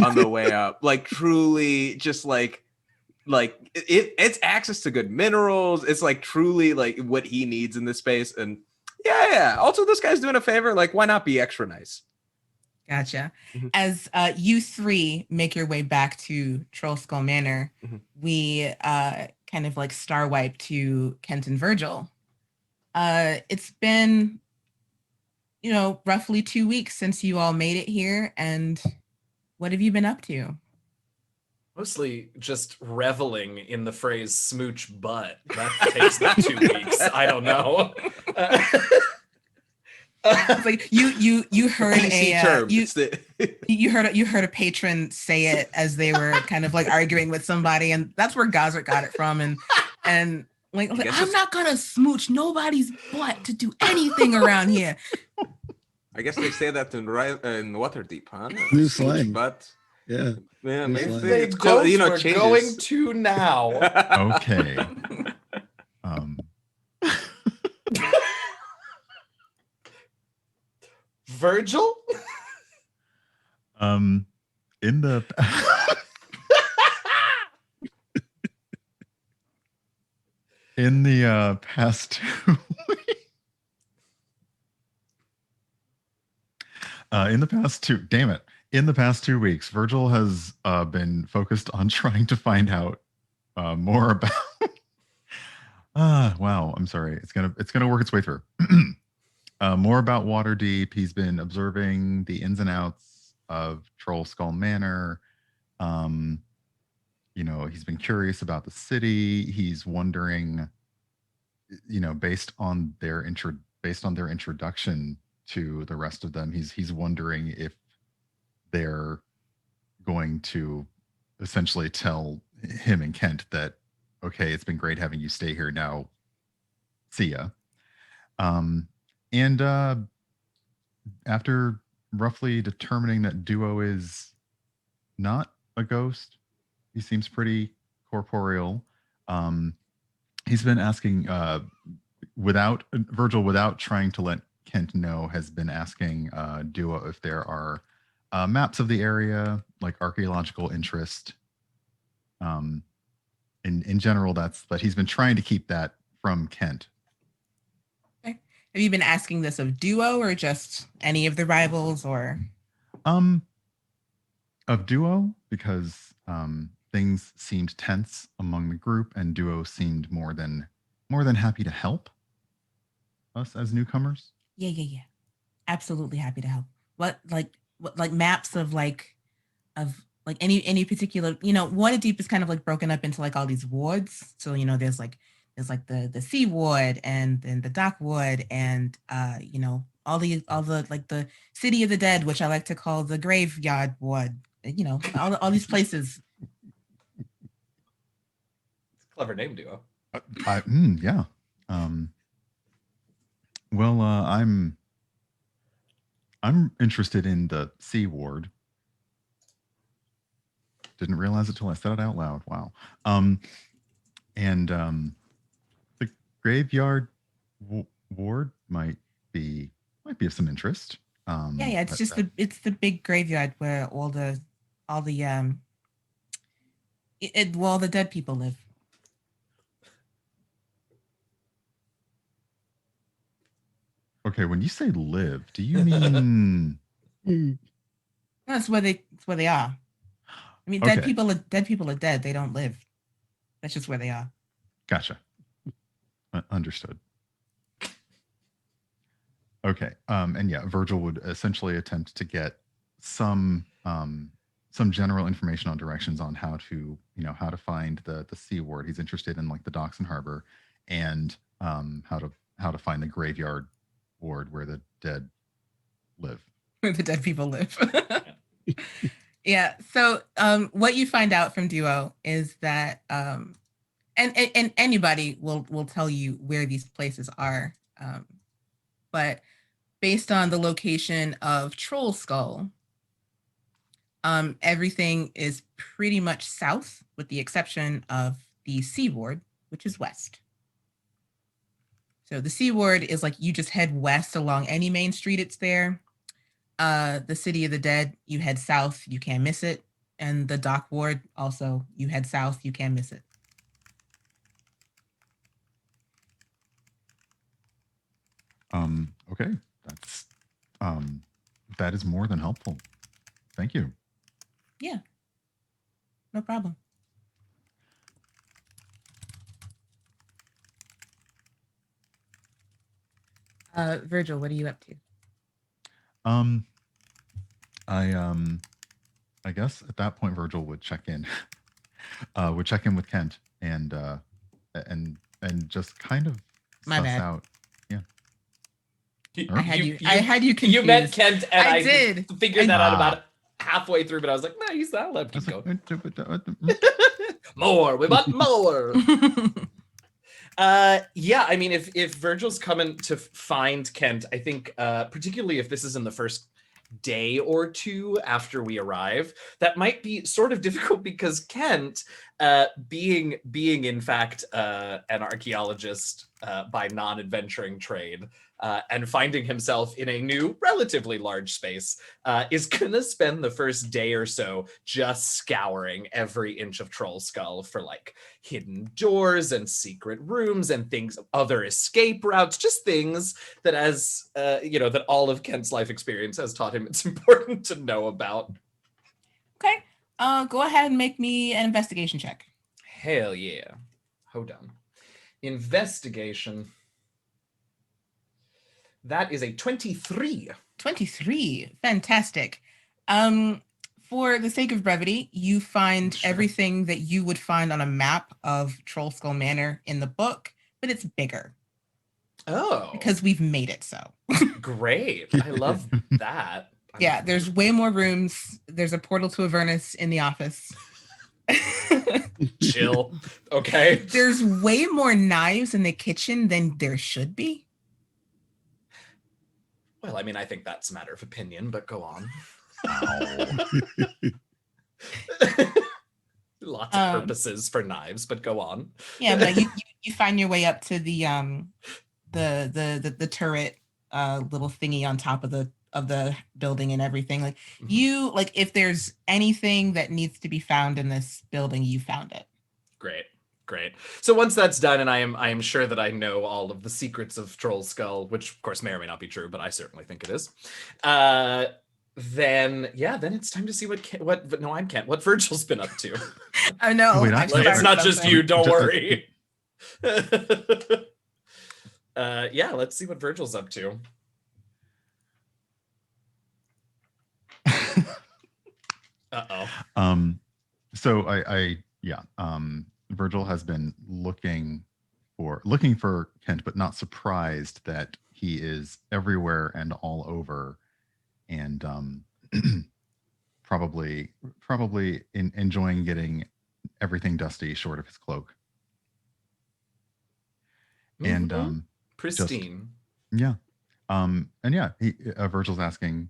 on the way up. Like truly, just like it's access to good minerals. It's like truly like what he needs in this space. And Yeah. Also, this guy's doing a favor. Like, why not be extra nice? Gotcha. Mhm. As you three make your way back to Troll Skull Manor, Mhm. we kind of like star wipe to Kent and Virgil. It's been, roughly 2 weeks since you all made it here, and what have you been up to? Mostly just reveling in the phrase smooch butt. That takes me 2 weeks. I don't know. It's like you heard PC a term. you It's the you heard a patron say it as they were kind of like arguing with somebody, and that's where Gazrick got it from, and like guess I'm it's- not gonna smooch nobody's butt to do anything around here. I guess they say that in Waterdeep, huh? New Smooch slang. butt. Yeah. Yeah, New maybe slang. They it's cool, both were changes. going to now. Okay. Virgil? In the in the past 2 in the past 2 damn it in the past 2 weeks, Virgil has been focused on trying to find out more about wow, I'm sorry, it's gonna work its way through. More about Waterdeep. He's been observing the ins and outs of Troll Skull Manor. He's been curious about the city. He's wondering, based on their introduction to the rest of them, he's wondering if they're going to essentially tell him and Kent that, okay, it's been great having you stay here. Now, see ya. And after roughly determining that Duo is not a ghost, he seems pretty corporeal. He's been asking, Virgil, without trying to let Kent know, has been asking Duo if there are maps of the area, like archaeological interest. In general, but he's been trying to keep that from Kent. Okay. Have you been asking this of Duo or just any of the rivals, or? Of Duo, because things seemed tense among the group, and Duo seemed more than happy to help us as newcomers. Yeah. Absolutely happy to help. What maps of any particular, Waterdeep is kind of like broken up into like all these wards. So, there's like the sea ward and then the dock ward and all the like the city of the dead, which I like to call the graveyard ward. All these places. It's a clever name, Duo. Yeah. Well, I'm interested in the C ward. Didn't realize it till I said it out loud. Wow. And the graveyard ward might be of some interest. Yeah. It's just it's the big graveyard where all the dead people live. Okay, when you say live, do you mean? That's where they are. I mean, Okay. dead people are dead. They don't live. That's just where they are. Gotcha. Understood. Okay. And yeah, Virgil would essentially attempt to get some general information on directions on how to find the C ward. He's interested in like the docks and harbor, and how to find the graveyard ward where the dead live. Where the dead people live. Yeah. So what you find out from Duo is that and anybody will tell you where these places are. But based on the location of Troll Skull, everything is pretty much south, with the exception of the C ward, which is west. So the C ward is like you just head west along any main street, it's there. The City of the Dead, you head south, you can't miss it. And the Dock ward, also, you head south, you can't miss it. Okay, that's that is more than helpful. Thank you. Yeah, no problem. Virgil, what are you up to? I guess at that point Virgil would check in, with Kent and just kind of My suss bad. out. Yeah. I had you confused. You met Kent, and I did. figured that out about halfway through, but I was like, no, he's not. Let him go. More. We want more. Yeah, I mean, if Virgil's coming to find Kent, I think particularly if this is in the first day or two after we arrive, that might be sort of difficult because Kent, being in fact an archaeologist by non-adventuring trade, and finding himself in a new, relatively large space, is gonna spend the first day or so just scouring every inch of Troll Skull for like hidden doors and secret rooms and things, other escape routes, just things that that all of Kent's life experience has taught him it's important to know about. Okay. Go ahead and make me an investigation check. Hell yeah. Hold on. Investigation. That is a 23. 23. Fantastic. For the sake of brevity, you find everything that you would find on a map of Troll Skull Manor in the book, but it's bigger. Oh. Because we've made it so. Great. I love that. Yeah, there's way more rooms. There's a portal to Avernus in the office. Chill. Okay. There's way more knives in the kitchen than there should be. Well, I mean, I think that's a matter of opinion, but go on. Lots of purposes for knives, but go on. Yeah, but you find your way up to the turret little thingy on top of the building and everything. Like if there's anything that needs to be found in this building, you found it. Great. So once that's done, and I am sure that I know all of the secrets of Troll Skull, which of course may or may not be true, but I certainly think it is. Then it's time to see what Virgil's been up to. I know. It's not just you. Don't worry. Let's see what Virgil's up to. So Virgil has been looking for Kent, but not surprised that he is everywhere and all over, and probably enjoying getting everything dusty short of his cloak. Mm-hmm. And pristine. Virgil's asking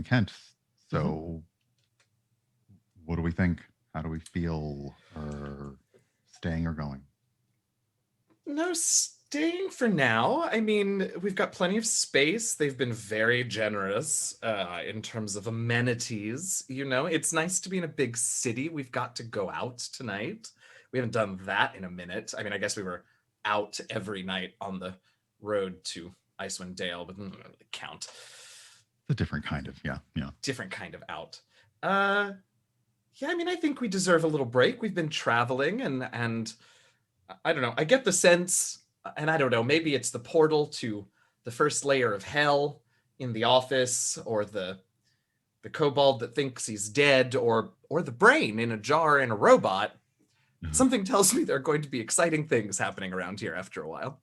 Kent, so what do we think? How do we feel? Staying or going? No, staying for now. I mean, we've got plenty of space. They've been very generous in terms of amenities. It's nice to be in a big city. We've got to go out tonight. We haven't done that in a minute. I mean, I guess we were out every night on the road to Icewind Dale, but doesn't really count. It's a different kind of, different kind of out. I mean, I think we deserve a little break. We've been traveling and I don't know. I get the sense, and I don't know, maybe it's the portal to the first layer of hell in the office, or the kobold that thinks he's dead, or the brain in a jar in a robot. Mm-hmm. Something tells me there are going to be exciting things happening around here after a while.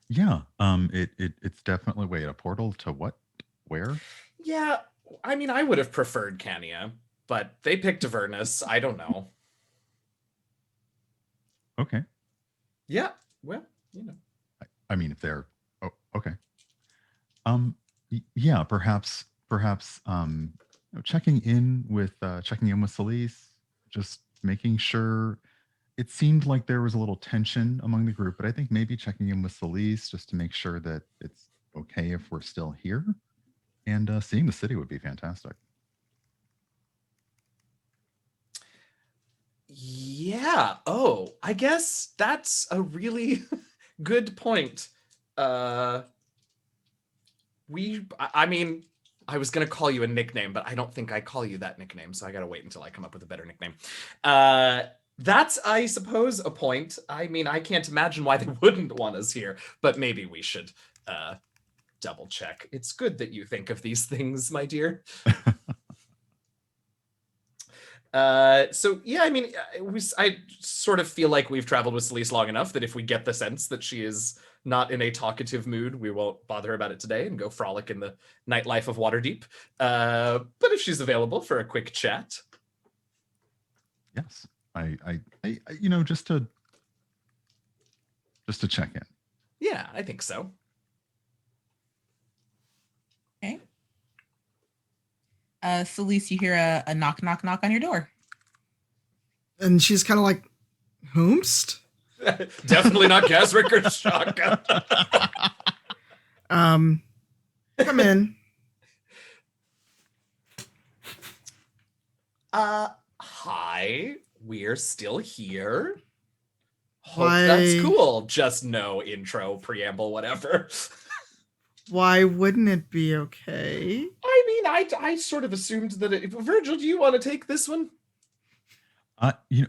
Yeah. It's definitely a portal to what? Where? Yeah. I mean, I would have preferred Cania, but they picked Avernus. I don't know. Okay. Yeah. Well, I mean, if they're okay. Yeah, perhaps checking in with Selise, just making sure. It seemed like there was a little tension among the group, but I think maybe checking in with Selise just to make sure that it's okay if we're still here, and seeing the city would be fantastic. Yeah. Oh, I guess that's a really good point. I mean, I was gonna call you a nickname, but I don't think I call you that nickname, so I gotta wait until I come up with a better nickname. That's, I suppose, a point. I mean, I can't imagine why they wouldn't want us here, but maybe we should double check. It's good that you think of these things, my dear. So yeah, I mean, I sort of feel like we've traveled with Selise long enough that if we get the sense that she is not in a talkative mood, we won't bother her about it today and go frolic in the nightlife of Waterdeep. But if she's available for a quick chat. Yes. I just to check in. Yeah, I think so. Okay. Selise, you hear a knock, knock, knock on your door. And she's kind of like, whomst? Definitely not Gazrick or Shaka. Come in. Hi. We're still here. Hope Why- that's cool. Just no intro, preamble, whatever. Why wouldn't it be okay? I mean, I sort of assumed that Virgil, do you want to take this one?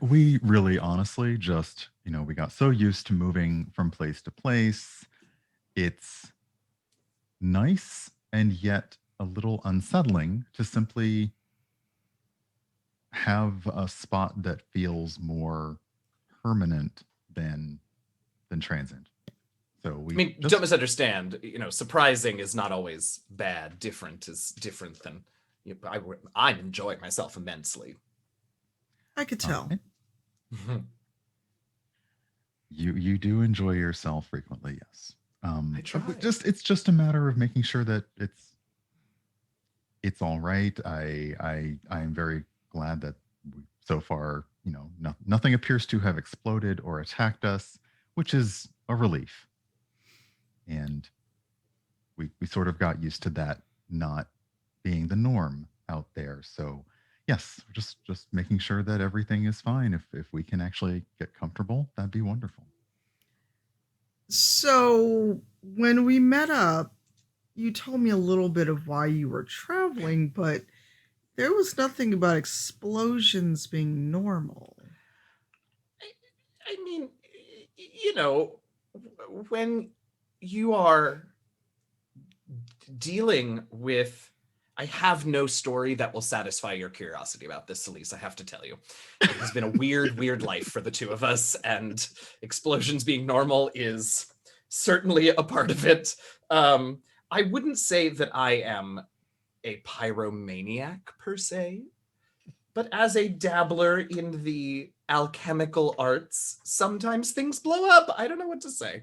We really honestly just, we got so used to moving from place to place. It's nice and yet a little unsettling to simply have a spot that feels more permanent than transient. So I mean, don't misunderstand. Surprising is not always bad. Different is different than. I'm enjoying myself immensely. I could tell. Okay. You do enjoy yourself frequently, yes. I try. It's just a matter of making sure that it's all right. I am very glad that so far, nothing appears to have exploded or attacked us, which is a relief. And we sort of got used to that not being the norm out there. So yes, just making sure that everything is fine. If we can actually get comfortable, that'd be wonderful. So when we met up, you told me a little bit of why you were traveling, but there was nothing about explosions being normal. I mean, when you are dealing with, I have no story that will satisfy your curiosity about this, Selise, I have to tell you. It has been a weird life for the two of us, and explosions being normal is certainly a part of it. I wouldn't say that I am a pyromaniac per se, but as a dabbler in the alchemical arts, sometimes things blow up. I don't know what to say.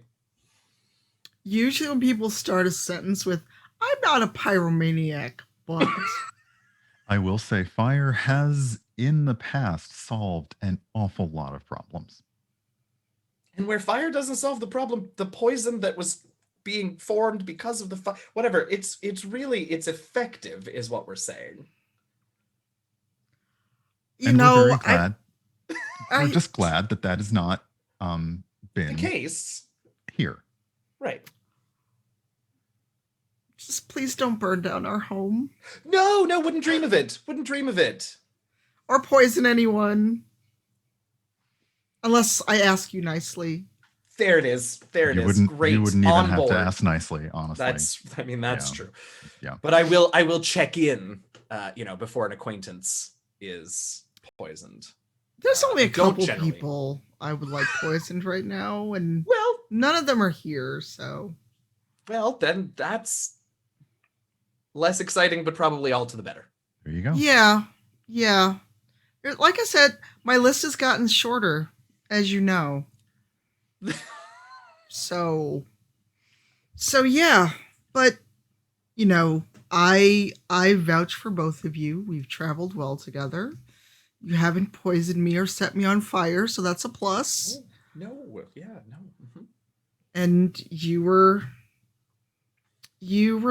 Usually when people start a sentence with, I'm not a pyromaniac, but... I will say fire has in the past solved an awful lot of problems. And where fire doesn't solve the problem, the poison that was being formed because of the fire, whatever, it's effective is what we're saying. We're very glad. We're just glad that is not been the case here. Right. Just please don't burn down our home. No, wouldn't dream of it. Wouldn't dream of it. Or poison anyone. Unless I ask you nicely. There it is. Great. You wouldn't even On have board. to ask nicely, honestly. That's true. Yeah. But I will check in, before an acquaintance is poisoned. There's only a couple people I would like poisoned right now, and none of them are here, so. Well, then that's less exciting, but probably all to the better. There you go. Yeah. Like I said, my list has gotten shorter, as you know. So yeah, but I vouch for both of you. We've traveled well together. You haven't poisoned me or set me on fire, so that's a plus. No. Mm-hmm. And you were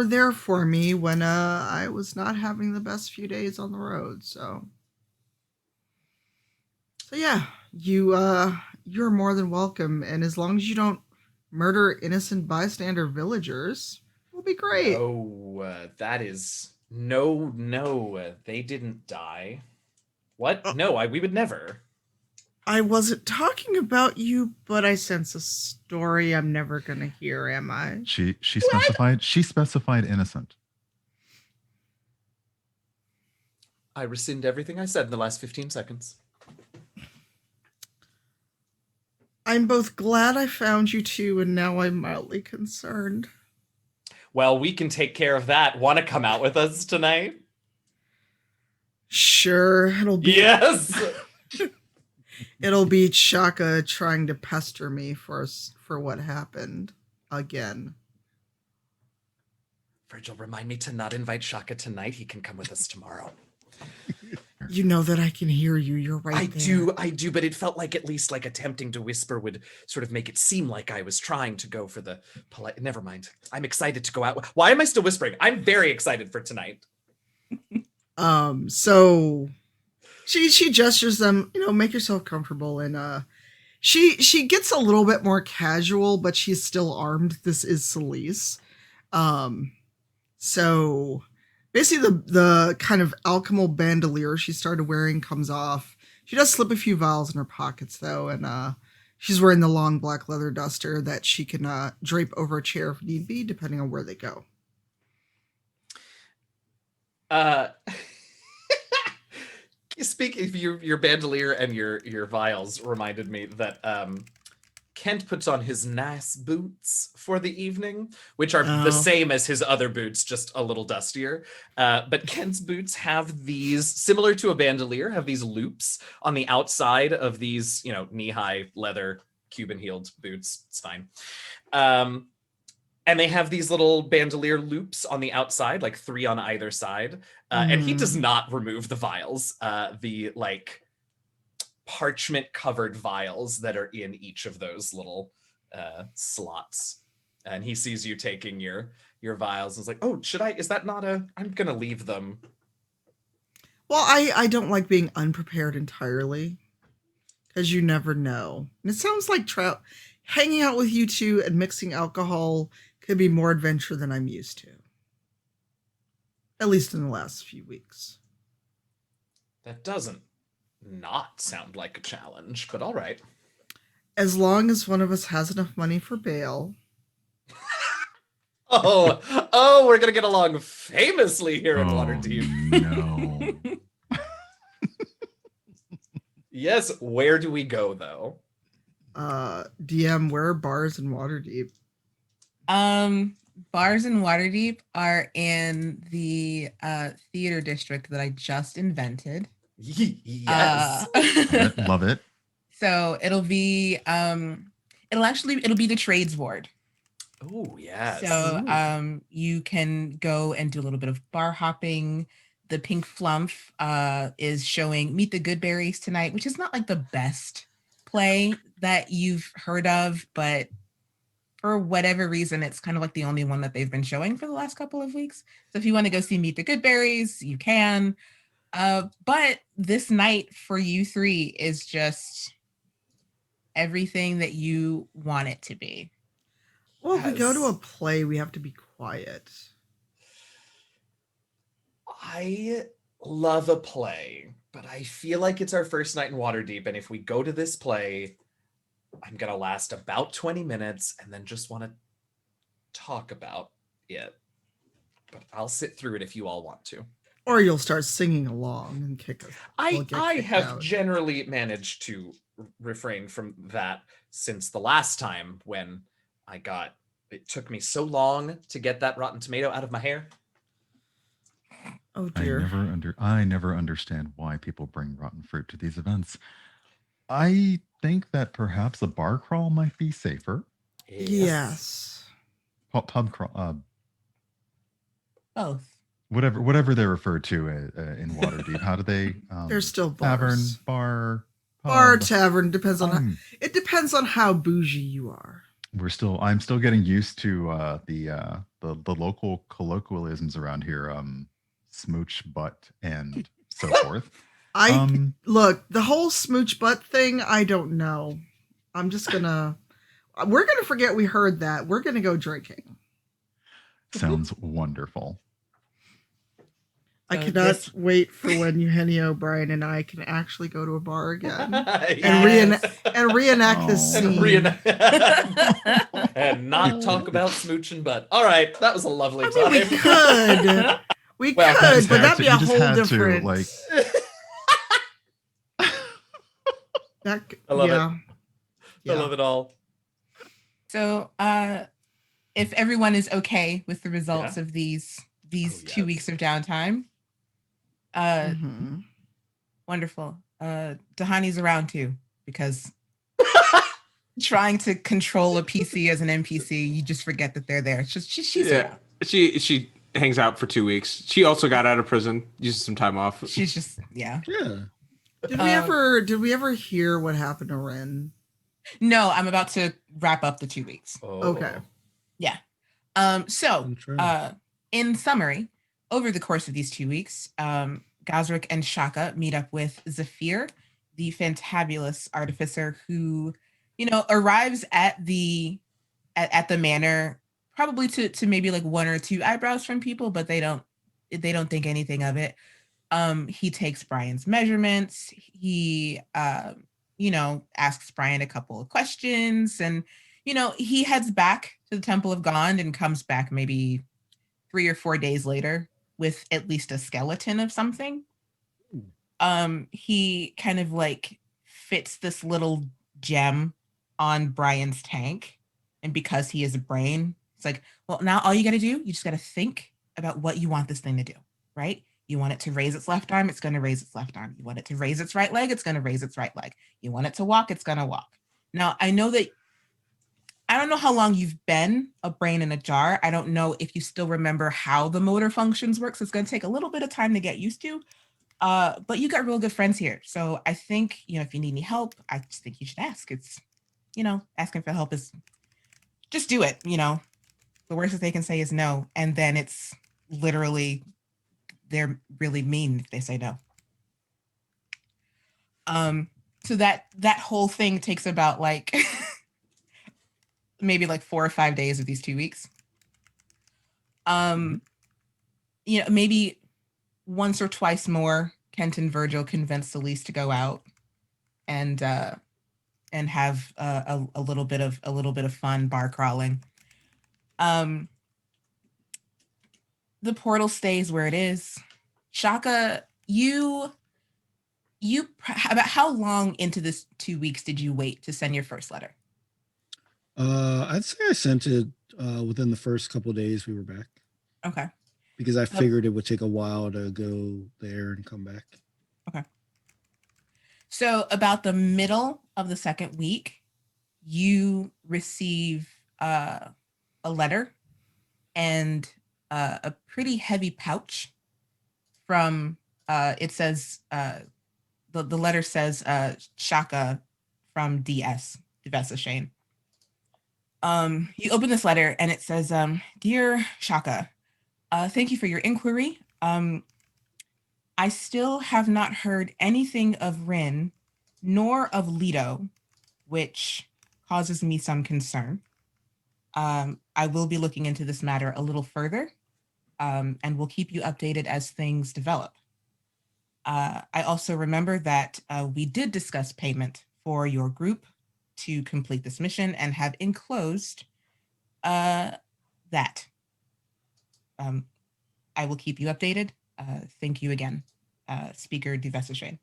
there for me when I was not having the best few days on the road, so yeah, you're more than welcome, and as long as you don't murder innocent bystander villagers. We'll be great. No, that is no. They didn't die. What? No, we would never. I wasn't talking about you, but I sense a story I'm never gonna hear, am I? She specified innocent. I rescind everything I said in the last 15 seconds. I'm both glad I found you two, and now I'm mildly concerned. Well, we can take care of that. Want to come out with us tonight? Sure, it'll be Yes. it'll be Chaka trying to pester me for what happened again. Virgil, remind me to not invite Shaka tonight. He can come with us tomorrow. You know that I can hear you. You're right there. I do, but it felt like at least like attempting to whisper would sort of make it seem like I was trying to go for the polite. Never mind. I'm excited to go out. Why am I still whispering? I'm very excited for tonight. So she gestures them, make yourself comfortable, and she gets a little bit more casual, but she's still armed. This is Selise. So basically the kind of alchemical bandolier she started wearing comes off. She does slip a few vials in her pockets though, and she's wearing the long black leather duster that she can drape over a chair if need be, depending on where they go. Speaking of your bandolier and your vials reminded me that Kent puts on his nice boots for the evening, which are the same as his other boots, just a little dustier. But Kent's boots have these, similar to a bandolier, have these loops on the outside of these, knee-high leather Cuban-heeled boots. It's fine. And they have these little bandolier loops on the outside, like 3 on either side. And he does not remove the vials, the parchment covered vials that are in each of those little slots. And he sees you taking your vials and is like, oh, is that not I'm going to leave them. Well, I don't like being unprepared entirely because you never know. And it sounds like hanging out with you two and mixing alcohol could be more adventure than I'm used to. At least in the last few weeks. That doesn't not sound like a challenge, but all right. As long as one of us has enough money for bail. Oh, we're going to get along famously here in Waterdeep. No. Yes, where do we go, though? DM, where are bars in Waterdeep? Bars in Waterdeep are in the theater district that I just invented. Yes. Love it. So it'll be the trades ward. Oh, yes. So you can go and do a little bit of bar hopping. The Pink Flump is showing Meet the Goodberries tonight, which is not like the best play that you've heard of, but for whatever reason, it's kind of like the only one that they've been showing for the last couple of weeks. So if you want to go see Meet the Goodberries, you can. But this night for you three is just everything that you want it to be. Well, if we go to a play, we have to be quiet. I love a play, but I feel like it's our first night in Waterdeep, and if we go to this play, I'm going to last about 20 minutes and then just want to talk about it. But I'll sit through it if you all want to. Or you'll start singing along and kick us. I have generally managed to refrain from that since the last time when it took me so long to get that rotten tomato out of my hair. Oh dear. I never understand why people bring rotten fruit to these events. I think that perhaps a bar crawl might be safer. Yes. Pub crawl. Both. Whatever they're referred to in Waterdeep. How do they? There's still bars. Tavern, bar, pub. Bar, tavern depends on it depends on how bougie you are. I'm still getting used to the local colloquialisms around here. Smooch butt and so forth. Look, the whole smooch butt thing, I don't know. We're gonna forget we heard that. We're gonna go drinking. Sounds wonderful. I So cannot this- wait for when Eugenio, Brian, and I can actually go to a bar again Yes. and reenact this Oh. scene. And not talk about smooching butt. All right, that was a lovely I time. mean, we could. We Well, could, just but had that'd to- be you a just whole had to, different. like- I love it. Yeah. I love it all. So, if everyone is okay with the results of these Oh, 2 yes. weeks of downtime, uh, Mhm. wonderful. Dahani's around too, because trying to control a PC as an NPC, you just forget that they're there. It's just she's around. She hangs out for 2 weeks. She also got out of prison, used some time off. She's just yeah. Did we ever hear what happened to Ren? No, I'm about to wrap up the 2 weeks. Oh. Okay. So, in summary, over the course of these 2 weeks, Gazrick and Shaka meet up with Zephyr, the fantabulous artificer who, arrives at the manor probably to maybe like one or two eyebrows from people, but they don't think anything of it. He takes Brian's measurements. He asks Brian a couple of questions, and he heads back to the Temple of Gond and comes back maybe 3 or 4 days later with at least a skeleton of something. He kind of like fits this little gem on Brian's tank, and because he is a brain, it's like, well, now all you got to do, you just got to think about what you want this thing to do, right? You want it to raise its left arm, it's going to raise its left arm. You want it to raise its right leg, it's going to raise its right leg. You want it to walk, it's going to walk. Now, I don't know how long you've been a brain in a jar. I don't know if you still remember how the motor functions work. So it's going to take a little bit of time to get used to. But you got real good friends here. So I think, if you need any help, I just think you should ask. It's, asking for help is just do it. The worst that they can say is no. And then it's literally, they're really mean if they say no. So that whole thing takes about like maybe like 4 or 5 days of these 2 weeks. Maybe once or twice more, Kent and Virgil convince Selise to go out and have a little bit of fun bar crawling. The portal stays where it is. Shaka, about how long into this 2 weeks did you wait to send your first letter? I'd say I sent it within the first couple of days we were back. Okay. Because I figured it would take a while to go there and come back. Okay. So about the middle of the second week, you receive a letter and a pretty heavy pouch from, it says, the letter says Shaka from DS, DePass Shane. You open this letter and it says, Dear Shaka, thank you for your inquiry. I still have not heard anything of Rin nor of Leto, which causes me some concern. I will be looking into this matter a little further, and we'll keep you updated as things develop. I also remember that we did discuss payment for your group to complete this mission and have enclosed that. I will keep you updated. Thank you again, Speaker DePass.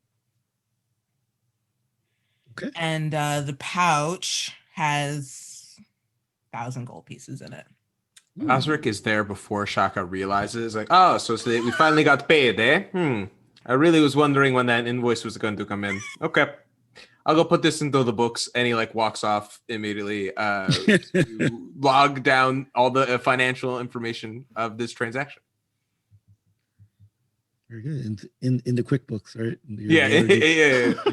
Okay. And the pouch has 1,000 gold pieces in it. Gazrick is there before Shaka realizes, like, oh, so we finally got paid, eh? I really was wondering when that invoice was going to come in. Okay. I'll go put this into the books, and he like walks off immediately to log down all the financial information of this transaction. Very good. In the QuickBooks, right? Yeah.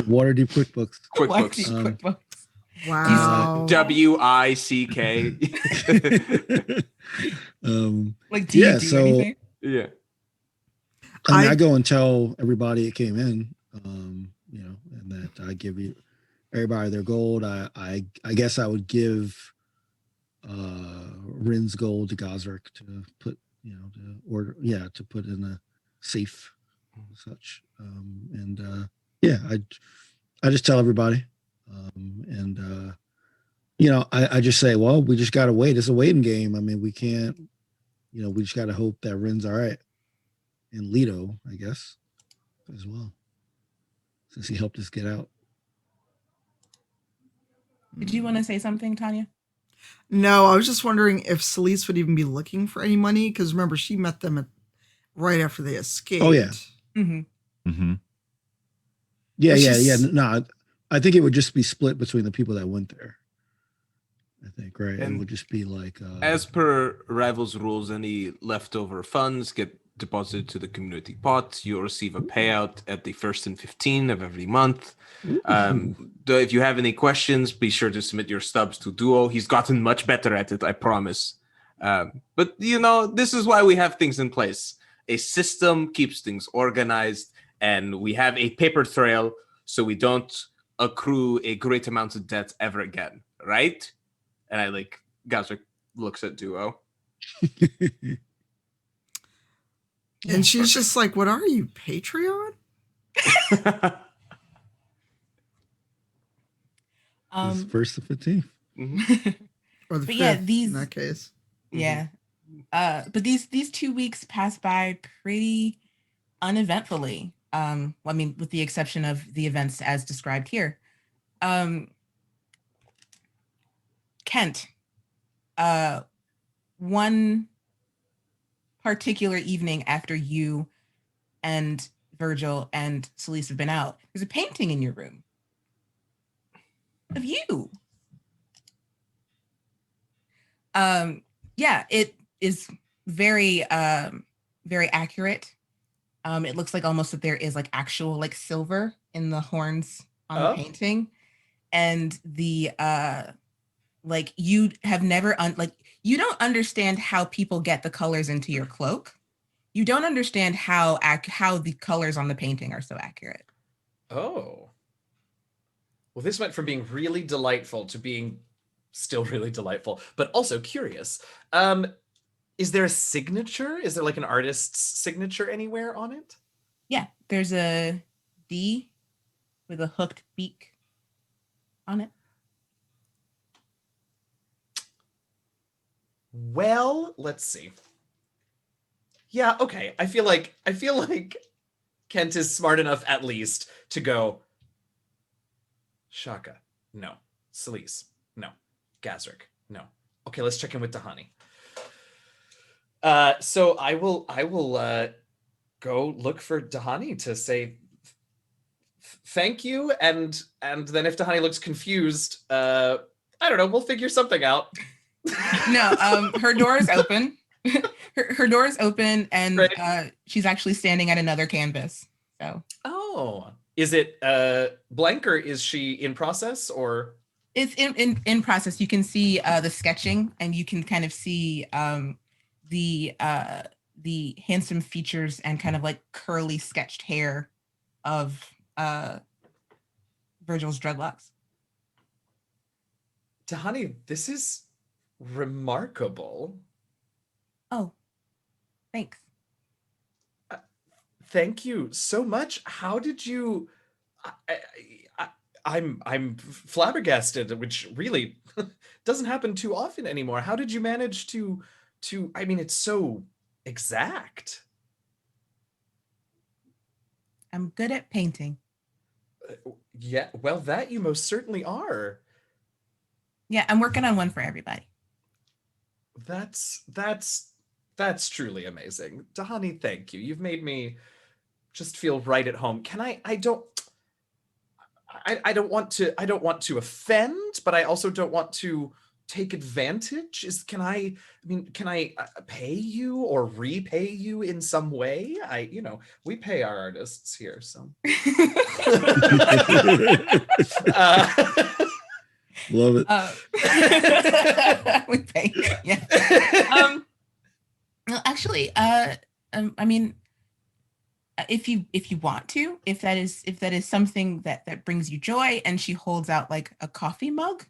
Waterdeep QuickBooks. QuickBooks. Wow. WICK. Like, do you do so anything? Yeah. I go and tell everybody it came in, and that I give everybody their gold. I guess I would give Rin's gold to Gazrick to put, to put in a safe and such. I just tell everybody. I just say, well, we just got to wait. It's a waiting game. I mean, we can't, we just got to hope that Rin's all right. And Leto, I guess, as well, since he helped us get out. Did you want to say something, Tanya? No, I was just wondering if Selise would even be looking for any money, because remember, she met them right after they escaped. Oh, yeah. Mm-hmm. Mm-hmm. Yeah. No, I think it would just be split between the people that went there. I think, right? And it would just be like... as per Rivals rules, any leftover funds get deposited to the community pot. You'll receive a payout at the 1st and 15th of every month. If you have any questions, be sure to submit your stubs to Duo. He's gotten much better at it, I promise. But, this is why we have things in place. A system keeps things organized, and we have a paper trail so we don't accrue a great amount of debt ever again, right? And Gazrick looks at Duo. And she's just like, what are you, Patreon? It's 1st to 15th. Mm-hmm. Or the But 5th, yeah, in that case. Yeah. But these 2 weeks passed by pretty uneventfully. With the exception of the events as described here. Kent, one particular evening after you and Virgil and Selise have been out, there's a painting in your room of you. It is very, very accurate. It looks like almost that there is actual silver in the horns on the painting, and the you have never you don't understand how people get the colors into your cloak. You don't understand how the colors on the painting are so accurate. Oh. Well, this went from being really delightful to being still really delightful, but also curious. Is there a signature? Is there an artist's signature anywhere on it? Yeah, there's a D with a hooked beak on it. Well, let's see. Yeah, okay. I feel like Kent is smart enough at least to go Shaka, no. Selise, no. Gazrick, no. Okay, let's check in with Dahani. So I will go look for Dahani to say thank you, and then if Dahani looks confused, I don't know, we'll figure something out. No, her door is open. her door is open, and right. She's actually standing at another canvas. So. Oh, is it blank, or is she in process, or? It's in process. You can see the sketching, and you can kind of see the handsome features and kind of curly sketched hair of Virgil's dreadlocks. Dahani, this is remarkable. Oh, thanks. Thank you so much. How did you? I'm flabbergasted, which really doesn't happen too often anymore. How did you manage to? I mean, it's so exact. I'm good at painting. Yeah, well, that you most certainly are. Yeah, I'm working on one for everybody. That's truly amazing. Dahani, thank you. You've made me just feel right at home. Can I don't want to offend, but I also don't want to take advantage. Can I pay you or repay you in some way? We pay our artists here, so. Love it. We pay. Yeah. Well, actually, if you want to, if that is something that brings you joy, and she holds out a coffee mug.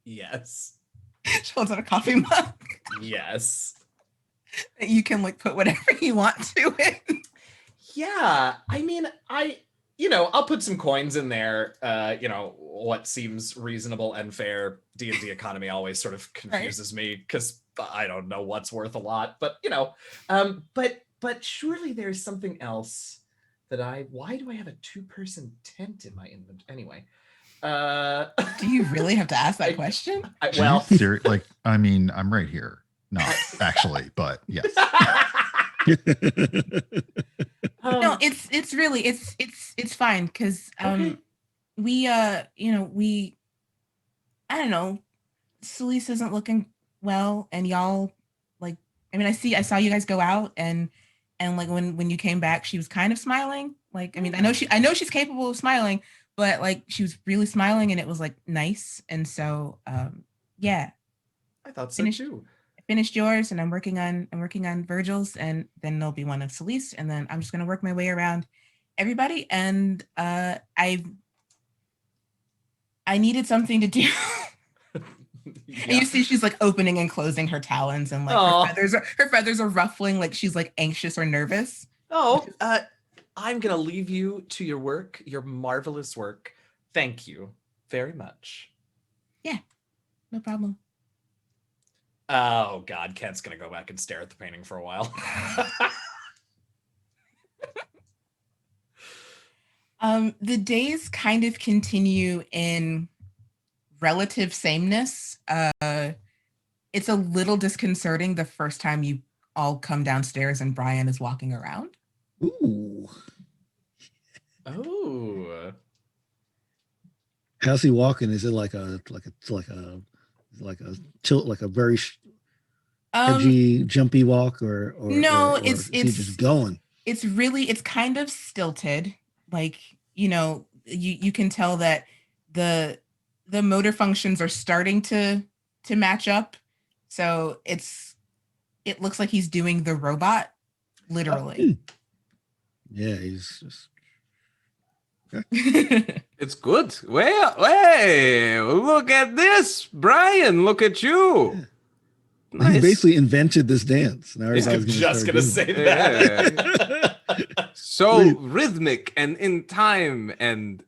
Yes. She holds out a coffee mug Yes. that you can like put whatever you want to it. Yeah, I mean, I'll put some coins in there. What seems reasonable and fair. D&D economy always sort of confuses me because I don't know what's worth a lot. But but surely there's something else that why do I have a 2-person tent in my inventory? Anyway. Do you really have to ask that question? Well, I mean, I'm right here. Not actually, but yes. No, it's really it's fine because Okay. we I don't know, Selise isn't looking well, and y'all like I saw you guys go out, and like when you came back, she was kind of smiling. Like I mean, I know she's capable of smiling, but like she was really smiling, and it was like nice. And so yeah, I thought so too. I finished yours, and I'm working on Virgil's, and then there'll be one of Selise, and then I'm just gonna work my way around everybody. And I needed something to do. Yeah. And you see she's like opening and closing her talons, and like her feathers are ruffling, like she's like anxious or nervous. I'm gonna leave you to your work, your marvelous work. Thank you very much. Yeah, no problem. Oh God, Kent's gonna go back and stare at the painting for a while. The days kind of continue in relative sameness. It's a little disconcerting the first time you all come downstairs and Brian is walking around. Ooh. Oh. How's he walking? Is it like a tilt, like a very edgy, jumpy walk, or no, or is he just going? It's kind of stilted. Like, you can tell that the motor functions are starting to match up. So it looks like he's doing the robot, literally. Yeah, he's just. It's good. Well, hey, look at this, Brian. Look at you. Yeah. Nice. He basically invented this dance. Now He's just gonna say that. Yeah. So rhythmic and in time, and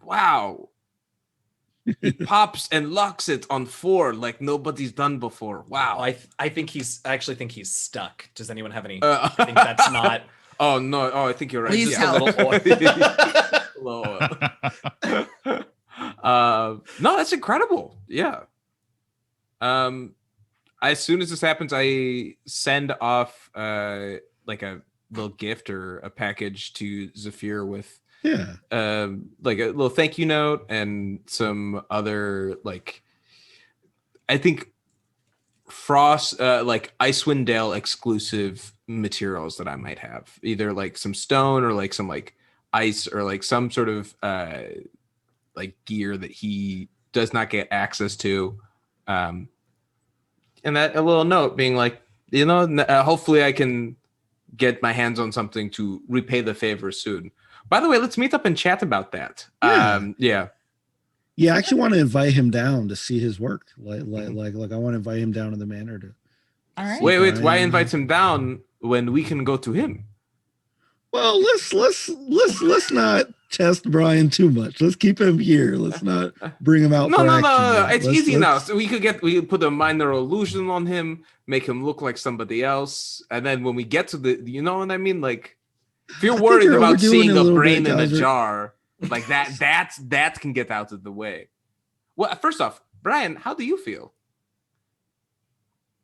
wow. He pops and locks it on 4 like nobody's done before. Wow. I actually think he's stuck. Does anyone have any? I think that's not. Oh no! Oh, I think you're right. Please Just help. a little oil. No, that's incredible. Yeah. As soon as this happens, I send off like a little gift or a package to Zephyr with like a little thank you note and some other like I think Frost like Icewind Dale exclusive materials that I might have, either like some stone or like some like ice or like some sort of like gear that he does not get access to, and that a little note being like, hopefully I can get my hands on something to repay the favor soon. By the way, let's meet up and chat about that. Yeah, I actually want to invite him down to see his work. Like I want to invite him down to the manor to. All right. Wait, why invite him down when we can go to him? Well, let's not test Brian too much. Let's keep him here. Let's not bring him out. No. It's easy now. So we could put a minor illusion on him, make him look like somebody else, and then when we get to the, you know what I mean? Like, if you're worried about seeing a brain in a jar, like that can get out of the way. Well, first off, Brian, how do you feel?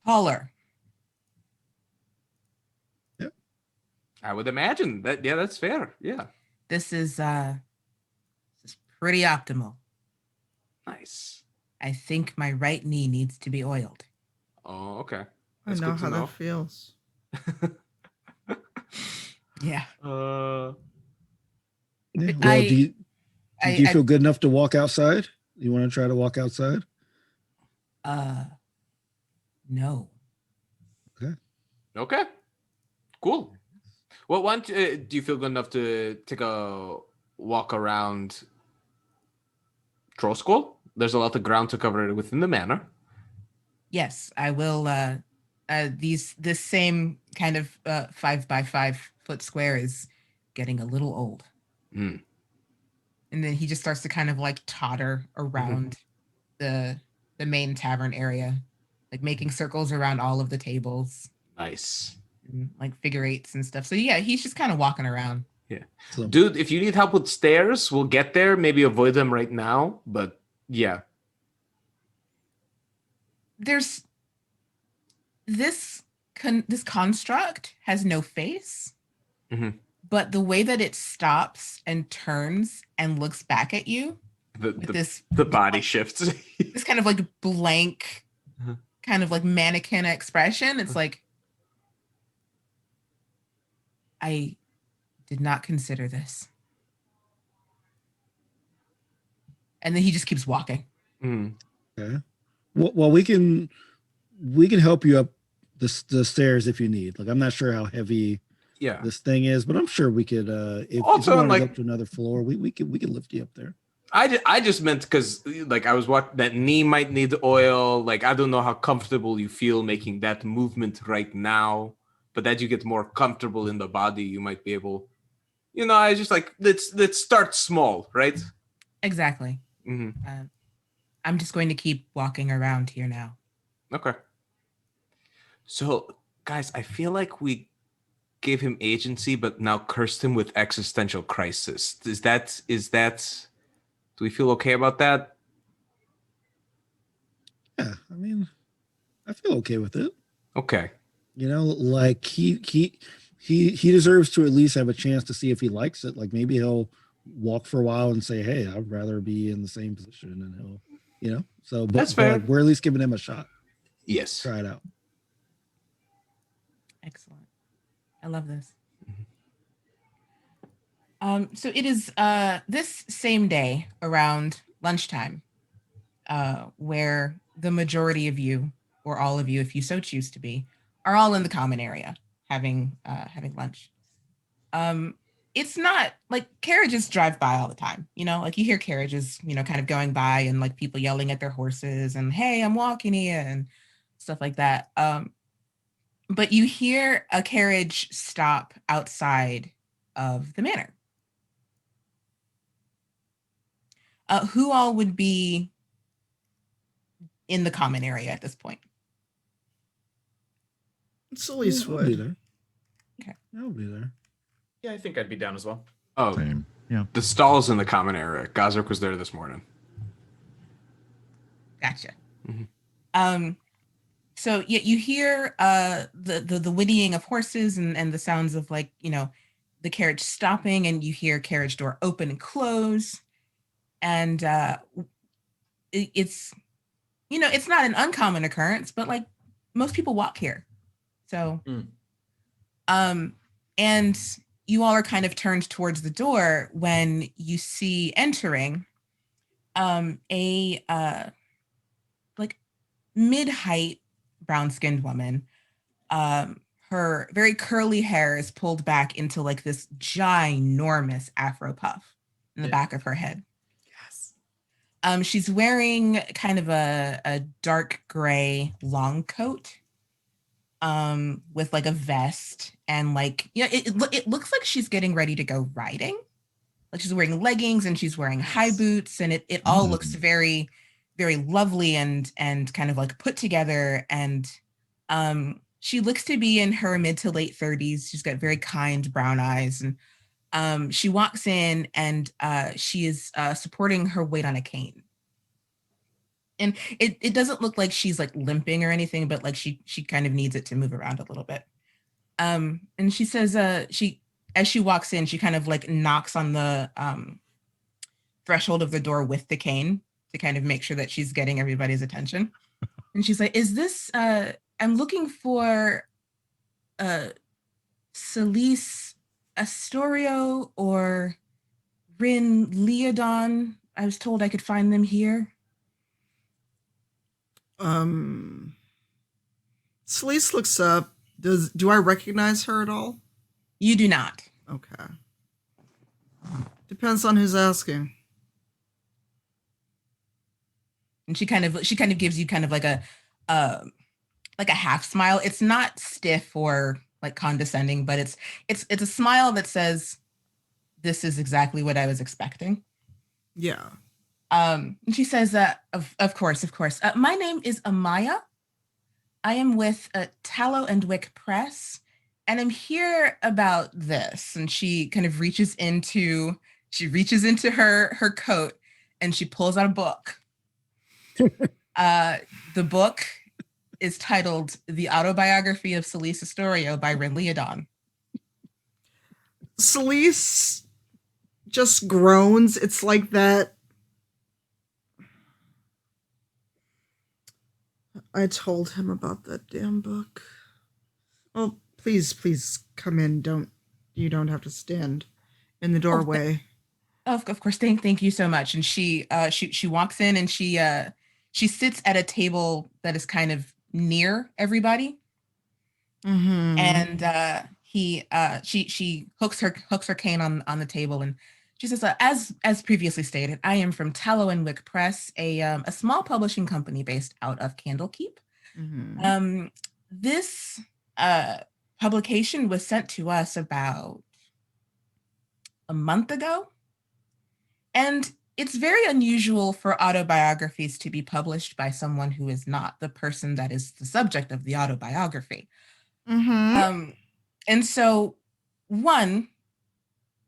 Taller. I would imagine that. Yeah, that's fair. Yeah. This is pretty optimal. Nice. I think my right knee needs to be oiled. Oh, okay. I know how that feels. Yeah. Well, do you feel good enough to walk outside? You want to try to walk outside? No. Okay. Cool. Well, do you feel good enough to take a walk around Troll School? There's a lot of ground to cover within the manor. Yes, I will. This same kind of 5 by 5 foot square is getting a little old. Mm. And then he just starts to kind of like totter around the main tavern area, like making circles around all of the tables, Nice. and like figure eights and stuff. So yeah, he's just kind of walking around. Yeah. So, Dude, if you need help with stairs, we'll get there. Maybe avoid them right now. But yeah. There's this construct has no face, Mhm. but the way that it stops and turns and looks back at you with The body shifts. this kind of like blank, Uh-huh. kind of like mannequin expression. It's like, I did not consider this. And then he just keeps walking. Mm. okay. Well, we can help you up the stairs if you need. Like, I'm not sure how heavy Yeah. this thing is, but I'm sure we could. If Also, you want to like- go up to another floor, we could lift you up there. I just meant because like I was watching that knee might need oil. Like I don't know how comfortable you feel making that movement right now, but as you get more comfortable in the body, you might be able. I just like let's start small, right? Exactly. Mm-hmm. I'm just going to keep walking around here now. Okay. So, guys, I feel like we gave him agency, but now cursed him with existential crisis. Is that? Do we feel okay about that? Yeah, I mean, I feel okay with it. Okay. Like he deserves to at least have a chance to see if he likes it. Like maybe he'll walk for a while and say, "Hey, I'd rather be in the same position," and he'll, So, That's but fair. like, we're at least giving him a shot. Yes. Try it out. Excellent. I love this. So it is this same day around lunchtime, where the majority of you, or all of you, if you so choose to be, are all in the common area having lunch. It's not like carriages drive by all the time, like you hear carriages, kind of going by and like people yelling at their horses and, "Hey, I'm walking here," and stuff like that. But you hear a carriage stop outside of the manor. Who all would be in the common area at this point? Selise I'll be would. there. Okay. I'll be there. Yeah, I think I'd be down as well. Oh, Same. Yeah. the stalls in the common area. Gazrick was there this morning. Gotcha. Mhm. So yeah, you hear the whinnying of horses and the sounds of like, the carriage stopping, and you hear carriage door open and close. And it's it's not an uncommon occurrence, but like most people walk here. So and you all are kind of turned towards the door when you see entering a like mid-height brown-skinned woman. Her very curly hair is pulled back into like this ginormous afro puff in the back of her head. Yes. She's wearing kind of a dark gray long coat with like a vest, and like, it looks like she's getting ready to go riding. Like she's wearing leggings and she's wearing high boots, and it all looks very, very lovely and kind of like put together. And she looks to be in her mid to late 30s. She's got very kind brown eyes, and she walks in, and she is supporting her weight on a cane. And it doesn't look like she's like limping or anything, but like she kind of needs it to move around a little bit. And she says, as she walks in, she kind of like knocks on the threshold of the door with the cane to kind of make sure that she's getting everybody's attention. And she's like, "Is this, I'm looking for Selise Astorio or Rin Leodon. I was told I could find them here." Selise looks up. Do I recognize her at all? You do not. Okay. Depends on who's asking. And she kind of gives you kind of like a like a half smile. It's not stiff or like condescending, but it's a smile that says, "This is exactly what I was expecting." Yeah. And she says, of course, of course. My name is Amaya. I am with Tallow and Wick Press, and I'm here about this." And she kind of reaches into her coat, and she pulls out a book. The book is titled "The Autobiography of Selise Astorio" by Ren Leodon. Selise just groans. It's like that. I told him about that damn book. Oh, please come in. You don't have to stand in the doorway. Of course, thank you so much. And she walks in, and she sits at a table that is kind of near everybody. Mm-hmm. And she hooks her cane on the table, and she says, as previously stated, I am from Tallow and Wick Press, a small publishing company based out of Candlekeep. Mm-hmm. This publication was sent to us about a month ago, and it's very unusual for autobiographies to be published by someone who is not the person that is the subject of the autobiography. Mm-hmm. And so, one,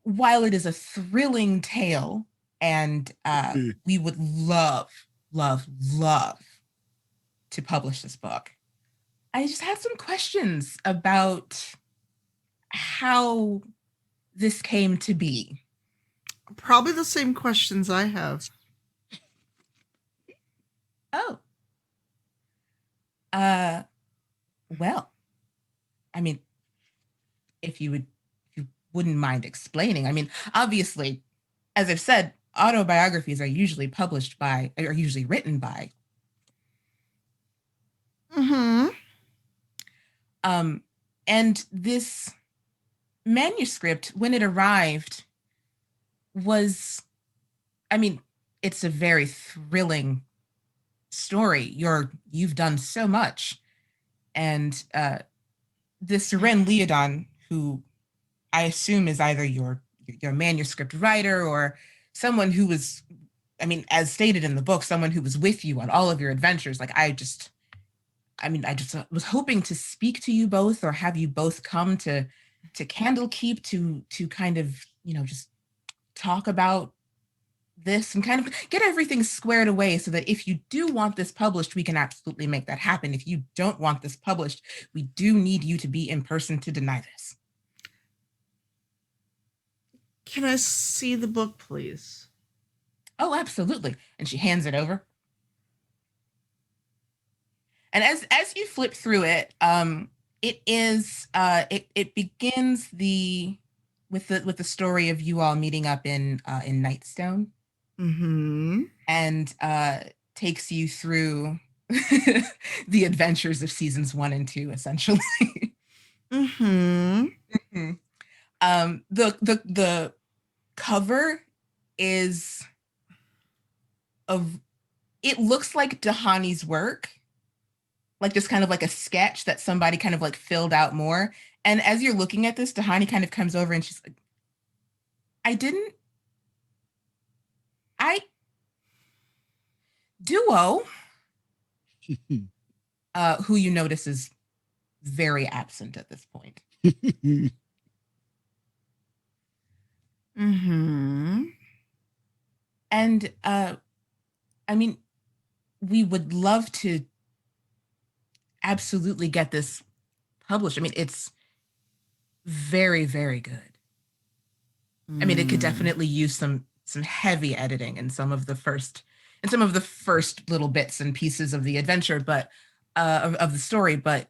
while it is a thrilling tale, and we would love to publish this book, I just had some questions about how this came to be. Probably the same questions I have. Oh. Well, I mean, if you wouldn't mind explaining. I mean, obviously, as I've said, autobiographies are usually written by. Mm-hmm. And this manuscript, when it arrived, was, I mean, it's a very thrilling story. You've done so much. And this Ren Leodon, who I assume is either your manuscript writer or someone who was, I mean, as stated in the book, someone who was with you on all of your adventures. Like, I just was hoping to speak to you both, or have you both come to Candlekeep to kind of, just talk about this and kind of get everything squared away, so that if you do want this published, we can absolutely make that happen. If you don't want this published, we do need you to be in person to deny this. Can I see the book, please? Oh, absolutely. And she hands it over. And as you flip through it, it is it begins with the story of you all meeting up in Nightstone. Mm-hmm. And takes you through the adventures of seasons 1 and 2, essentially. Mm-hmm. Mm-hmm. The cover is it looks like Dahani's work, like just kind of like a sketch that somebody kind of like filled out more. And as you're looking at this, Dahani kind of comes over and she's like, Duo, who you notice is very absent at this point. Mm-hmm. And I mean, we would love to absolutely get this published. I mean, it's very, very good. I mean, it could definitely use some heavy editing in some of the first little bits and pieces of the adventure, but of the story. But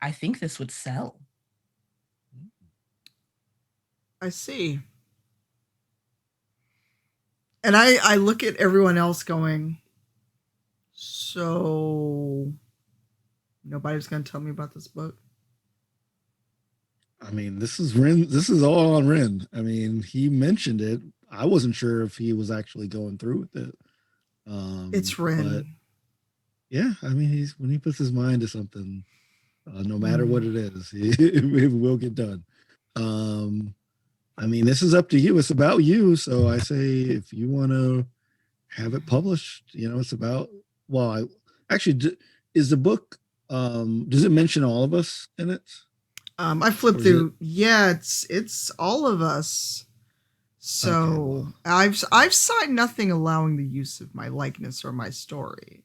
I think this would sell. I see. And I look at everyone else going, so nobody's going to tell me about this book? I mean, this is Ren. This is all on Ren. I mean, he mentioned it. I wasn't sure if he was actually going through with it. It's Ren. Yeah, I mean, when he puts his mind to something, no matter what it is, it will get done. I mean, this is up to you. It's about you. So I say, if you want to have it published, it's about. Well, actually, is the book? Does it mention all of us in it? I flipped through. Yeah, it's all of us. So Okay, well. I've signed nothing allowing the use of my likeness or my story.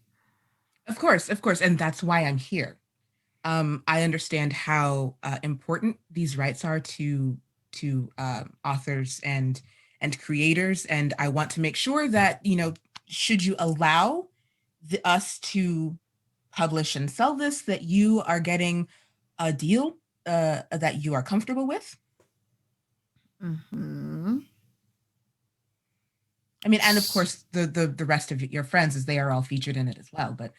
Of course, and that's why I'm here. I understand how important these rights are to authors and creators, and I want to make sure that should you allow us to publish and sell this, that you are getting a deal that you are comfortable with. Mm-hmm. I mean, and of course, the rest of your friends, as they are all featured in it as well. But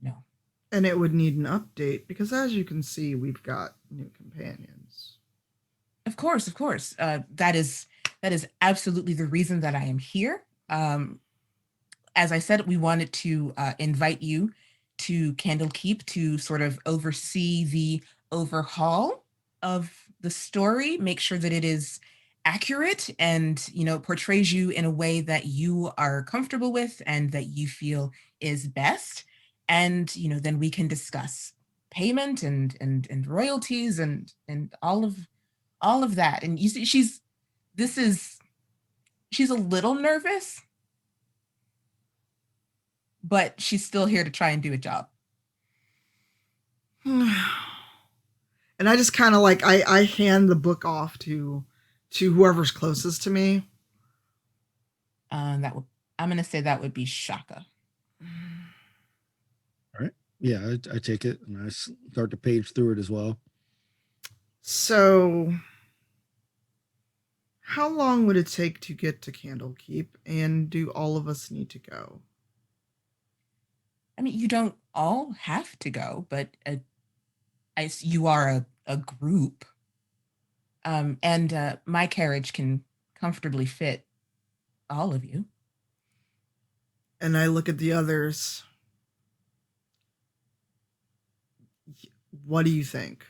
no. And it would need an update because, as you can see, we've got new companions. Of course. That is absolutely the reason that I am here. As I said, we wanted to invite you to Candlekeep to sort of oversee the overhaul of the story, make sure that it is accurate and portrays you in a way that you are comfortable with and that you feel is best. And then we can discuss payment and royalties and all of that. And you see, she's a little nervous, but she's still here to try and do a job. And I just kind of I hand the book off to whoever's closest to me. I'm gonna say that would be Shaka. All right. Yeah, I take it and I start to page through it as well. So, how long would it take to get to Candlekeep, and do all of us need to go? I mean, you don't all have to go, but you are a group. And my carriage can comfortably fit all of you. And I look at the others. What do you think?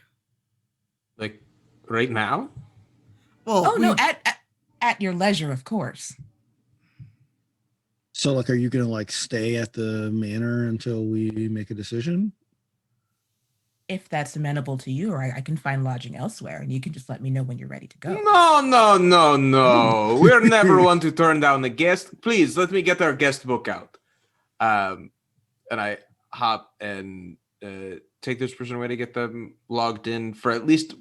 Like right now? Well, no, at your leisure, of course. So, are you gonna stay at the manor until we make a decision? If that's amenable to you, or I can find lodging elsewhere, and you can just let me know when you're ready to go. No. We're never one to turn down a guest. Please let me get our guest book out. And I hop and take this person away to get them logged in for at least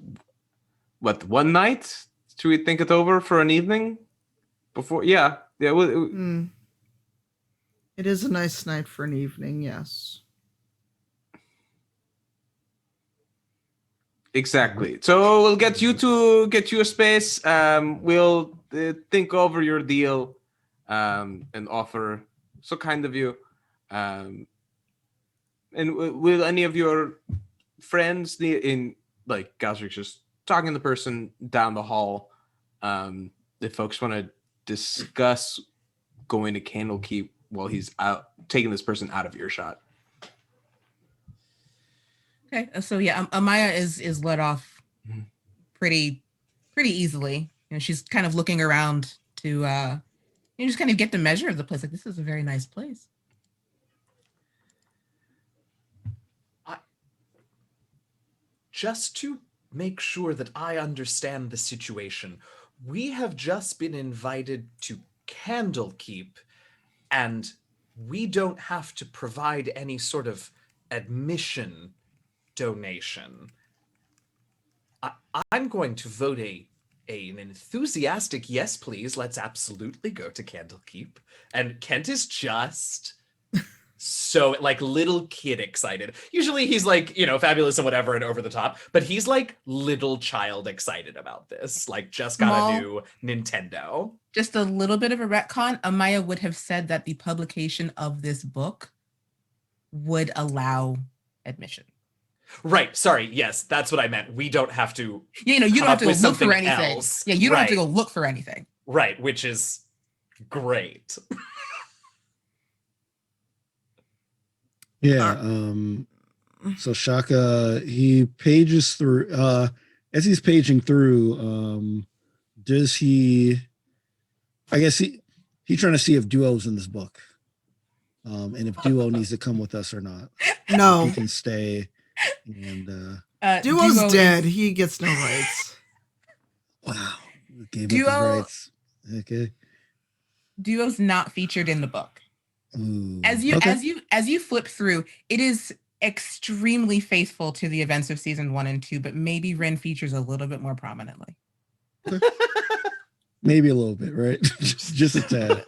one night. Should we think it over for an evening before? Yeah. It is a nice night for an evening. Yes. Exactly. So we'll get you a space. We'll think over your deal and offer. So kind of you. And will any of your friends Gazrick's just talking to the person down the hall, if folks want to discuss going to Candlekeep while he's out, taking this person out of earshot. Okay, so yeah, Amaya is let off pretty easily. She's kind of looking around to just kind of get the measure of the place. This is a very nice place. Just to make sure that I understand the situation, we have just been invited to Candlekeep, and we don't have to provide any sort of admission donation. I'm going to vote an enthusiastic yes, please. Let's absolutely go to Candlekeep. And Kent is just so little kid excited. Usually he's fabulous and whatever and over the top, but he's little child excited about this. Just got a new Nintendo. Just a little bit of a retcon. Amaya would have said that the publication of this book would allow admission. Right. Sorry. Yes, that's what I meant. We don't have to. You don't have to go look for anything. Else. Yeah, you don't have to go look for anything. Right, which is great. Yeah. So Shaka, he pages through. As he's paging through, does he? I guess he's trying to see if Duo's in this book, and if Duo needs to come with us or not. No. He can stay. And Duo's Duo dead. is- He gets no rights. wow, gave up Duo- his rights. Okay. Duo's not featured in the book. Ooh, As okay. you flip through, it is extremely faithful to the events of season 1 and 2, but maybe Ren features a little bit more prominently. Maybe a little bit, right? just a tad.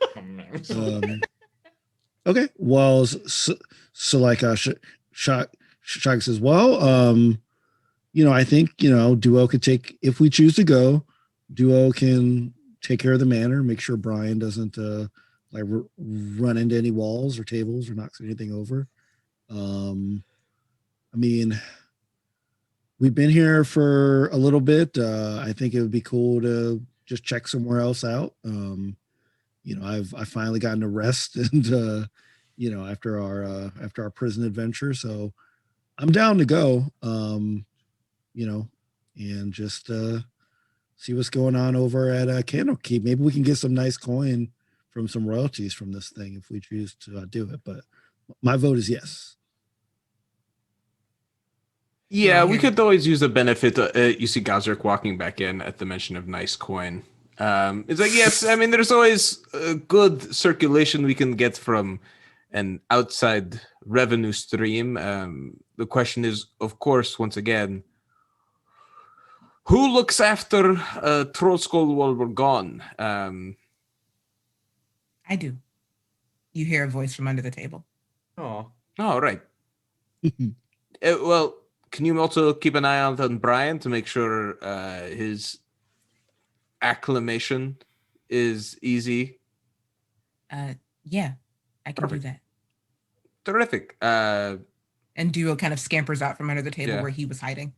Okay. Well, so like Shaka says, well, I think Duo could take, if we choose to go, Duo can take care of the manor, make sure Brian doesn't run into any walls or tables or knocks anything over. I mean, we've been here for a little bit. I think it would be cool to just check somewhere else out. I've finally gotten a rest and after our prison adventure, so I'm down to go. And just see what's going on over at Candlekeep. Maybe we can get some nice coin from some royalties from this thing if we choose to do it. But my vote is yes. Yeah, we could always use the benefit. You see Gazrick walking back in at the mention of nice coin. It's like, yes, I mean, there's always a good circulation we can get from an outside revenue stream. The question is, of course, once again, who looks after Trollskull while we're gone? I do. You hear a voice from under the table. Oh, right. Well, can you also keep an eye out on Brian to make sure his acclimation is easy? Yeah, I can Perfect. do that. Terrific. And Duo kind of scampers out from under the table Yeah. where he was hiding.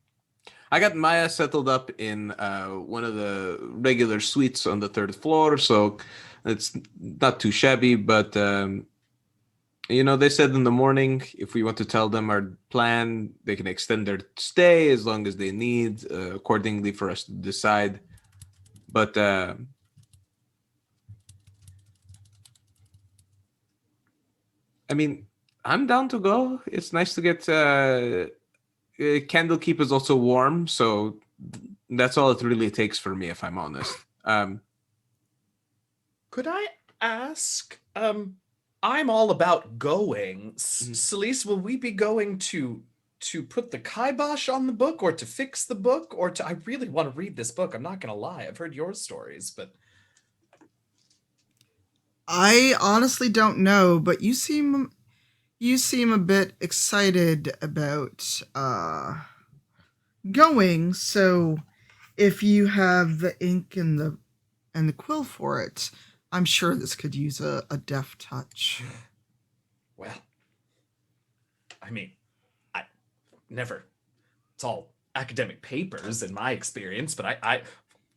I got Maya settled up in one of the regular suites on the 3rd floor, so it's not too shabby, but they said in the morning if we want to tell them our plan, they can extend their stay as long as they need, accordingly for us to decide. But I mean, I'm down to go. It's nice to get Candlekeep is also warm, so that's all it really takes for me, if I'm honest. could I ask? I'm all about going. Mhm. Selise, will we be going to put the kibosh on the book, or to fix the book, or to? I really want to read this book. I'm not gonna lie. I've heard your stories, but I honestly don't know, but you seem a bit excited about going. So if you have the ink and the quill for it, I'm sure this could use a deft touch. well, I mean, I never. It's all academic papers in my experience, but I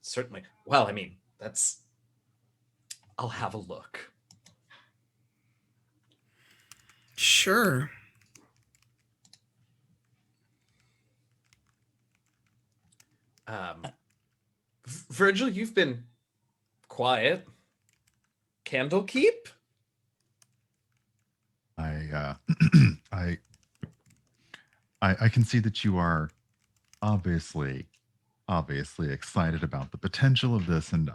certainly. Well, I mean, that's. I'll have a look. Sure. Virgil, you've been quiet. Candlekeep? I can see that you are obviously excited about the potential of this, and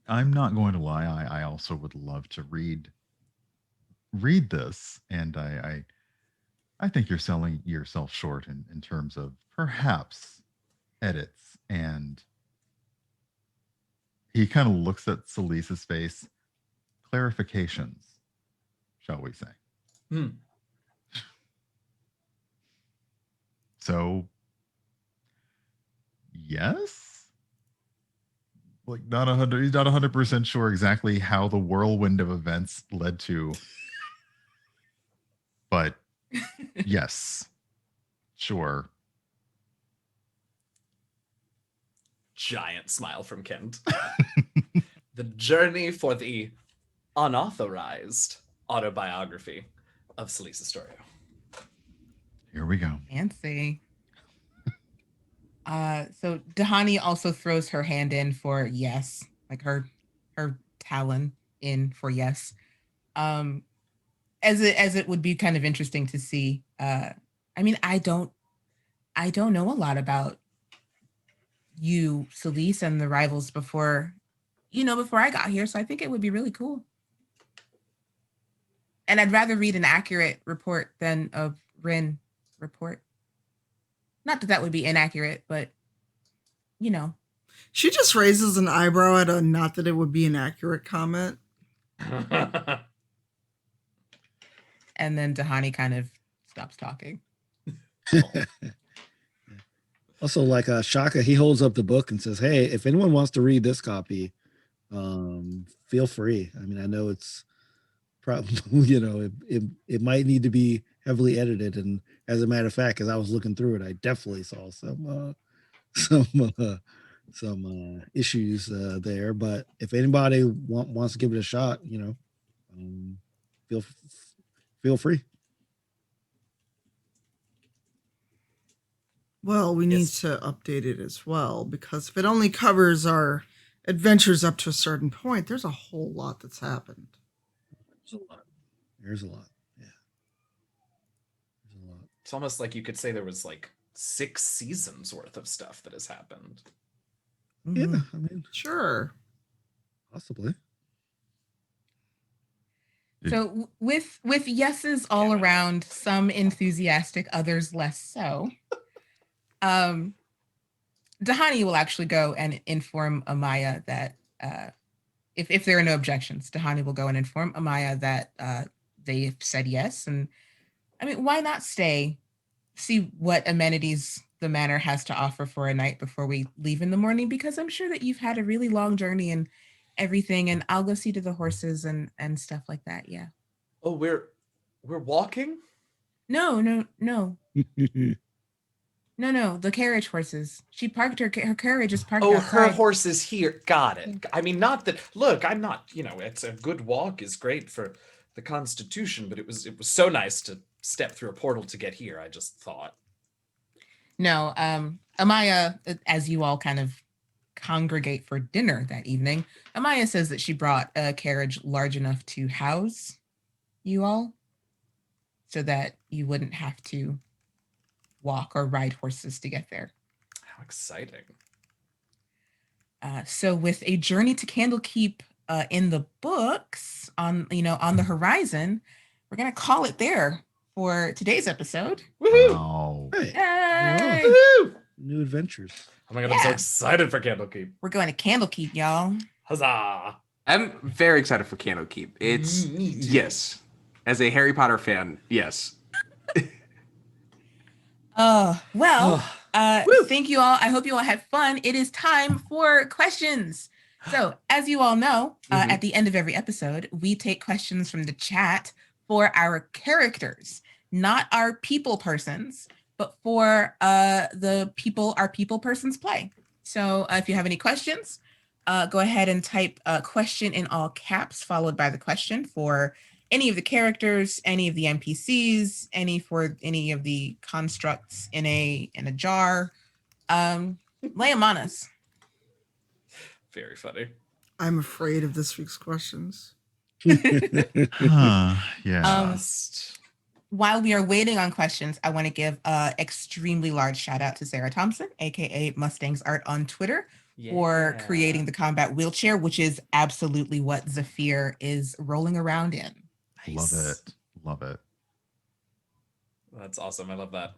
I'm not going to lie. I also would love to read this, and I think you're selling yourself short in terms of perhaps edits. And he kind of looks at Selise's face. Clarifications, shall we say? So, yes, like he's not 100% sure exactly how the whirlwind of events led to, but yes, sure. Giant smile from Kent. The journey for the unauthorized autobiography of Selise Astorio. Here we go. Fancy. So Dahani also throws her hand in for yes, like her talon in for yes. As it would be kind of interesting to see. I mean, I don't know a lot about you, Selise, and the rivals before I got here. So I think it would be really cool. And I'd rather read an accurate report than a Rin report. Not that would be inaccurate, but She just raises an eyebrow at a not that it would be an accurate comment. And then Dahani kind of stops talking. Also, like Shaka, he holds up the book and says, "Hey, if anyone wants to read this copy, feel free. I mean, I know it's probably, it might need to be heavily edited. And as a matter of fact, as I was looking through it, I definitely saw some issues there. But if anybody wants to give it a shot, feel free." Well, we need to update it as well, because if it only covers our adventures up to a certain point, there's a whole lot that's happened. There's a lot. Yeah. There's a lot. It's almost like you could say there was like 6 seasons worth of stuff that has happened. Yeah, I mean, sure. Possibly. So with yeses all around, some enthusiastic, others less so. Dahani will actually go and inform Amaya that if there are no objections, Dahani will go and inform Amaya that they've said yes. And I mean, why not stay, see what amenities the manor has to offer for a night before we leave in the morning? Because I'm sure that you've had a really long journey and everything, and I'll go see to the horses and stuff like that. Yeah. Oh, we're walking? No. No, the carriage horses. She parked her carriage is parked outside. Her horse is here. Got it. I mean, not that, look, I'm not, it's a good walk is great for the Constitution, but it was so nice to step through a portal to get here, I just thought. No, Amaya, as you all kind of congregate for dinner that evening, Amaya says that she brought a carriage large enough to house you all so that you wouldn't have to walk or ride horses to get there. How exciting. So with a journey to Candlekeep in the books on the horizon, we're going to call it there for today's episode. Woohoo! Oh. Hey. Woo! New adventures. Oh my god, I'm so excited for Candlekeep. We're going to Candlekeep, y'all. Huzzah! I'm very excited for Candlekeep. It's yes. As a Harry Potter fan, yes. Thank you all. I hope you all had fun. It is time for questions. So, as you all know, at the end of every episode, we take questions from the chat for our characters, not our people persons, but for the people our people persons play. So, if you have any questions, go ahead and type question in all caps, followed by the question for any of the characters, any of the NPCs, any of the constructs in a jar. Lay them on us. Very funny. I'm afraid of this week's questions. Yeah. While we are waiting on questions, I want to give an extremely large shout out to Sarah Thompson, aka Mustang's Art on Twitter, for creating the combat wheelchair, which is absolutely what Zephyr is rolling around in. Nice. Love it. That's awesome. I love that.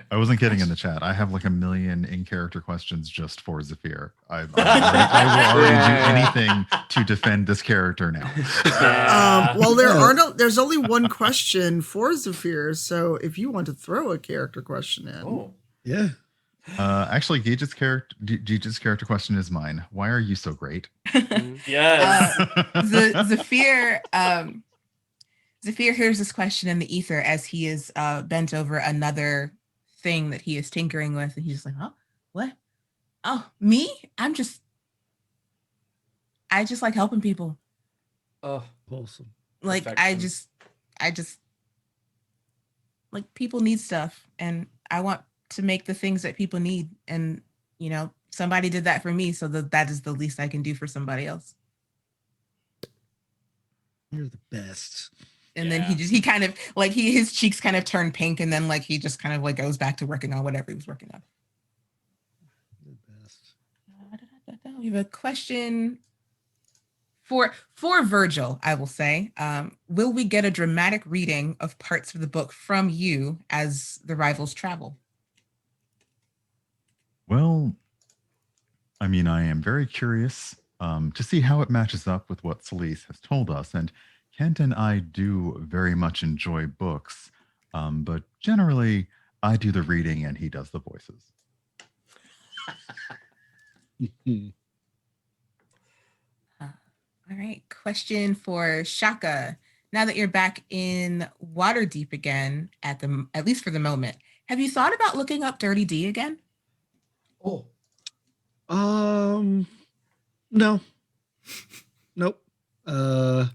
I wasn't kidding in the chat. I have like 1 million in-character questions just for Zephyr. I will already do anything to defend this character now. Well, there's only one question for Zephyr, so if you want to throw a character question in. Yeah. Actually, Gage's character question is mine. Why are you so great? Yes. Zephyr hears this question in the ether as he is bent over another thing that he is tinkering with, and he's just like, "Oh, what? Oh, me? I just like helping people. Oh, awesome. Like perfection. I just like people need stuff, and I want to make the things that people need. And, somebody did that for me, so that is the least I can do for somebody else. You're the best. And then he kind of like his cheeks kind of turn pink, and then like he just kind of like goes back to working on whatever he was working on. The best. We have a question for Virgil, I will say. Will we get a dramatic reading of parts of the book from you as the rivals travel? Well, I mean, I am very curious to see how it matches up with what Selise has told us. And Kent and I do very much enjoy books, but generally, I do the reading and he does the voices. All right. Question for Shaka. Now that you're back in Waterdeep again, at least for the moment, have you thought about looking up Dirty D again? Oh. No. Nope. Not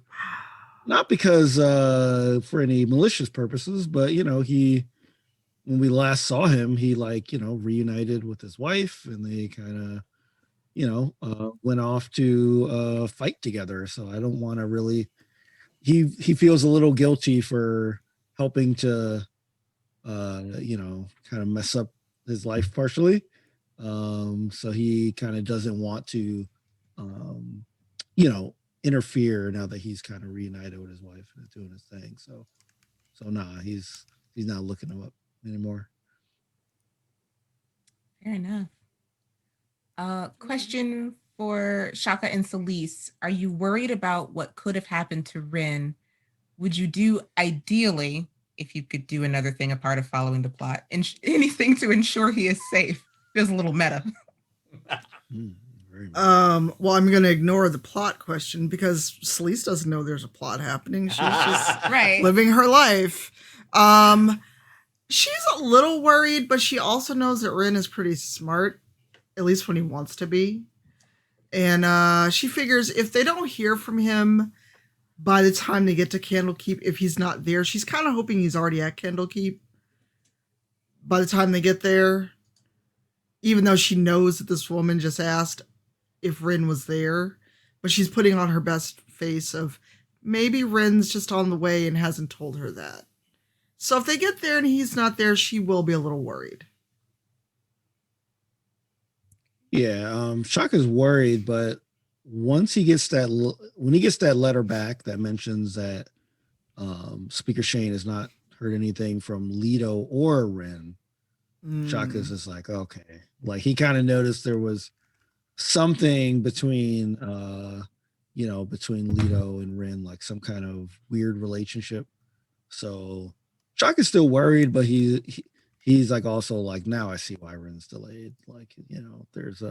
because for any malicious purposes, but when we last saw him, he reunited with his wife, and they kind of went off to fight together. So I don't want to really. He feels a little guilty for helping to kind of mess up his life partially. So he kind of doesn't want to interfere now that he's kind of reunited with his wife and doing his thing. So nah, he's not looking him up anymore. Fair enough. Question for Shaka and Selise. Are you worried about what could have happened to Rin? Would you do, ideally, if you could do another thing a part of following the plot, anything to ensure he is safe? Feels a little meta. Well, I'm going to ignore the plot question because Selise doesn't know there's a plot happening. She's just living her life. She's a little worried, but she also knows that Rin is pretty smart, at least when he wants to be. And she figures if they don't hear from him by the time they get to Candlekeep, if he's not there, she's kind of hoping he's already at Candlekeep by the time they get there. Even though she knows that this woman just asked if Rin was there, but she's putting on her best face of maybe Rin's just on the way and hasn't told her that. So if they get there and he's not there, she will be a little worried. Yeah, Shaka's worried, but once he gets when he gets that letter back that mentions that Speaker Shane has not heard anything from Leto or Rin, Shaka's just like, okay. Like he kind of noticed there was something between between Leto and Rin, like some kind of weird relationship. So Shaka's still worried, but he's like also like, now I see why Rin's delayed. Like, there's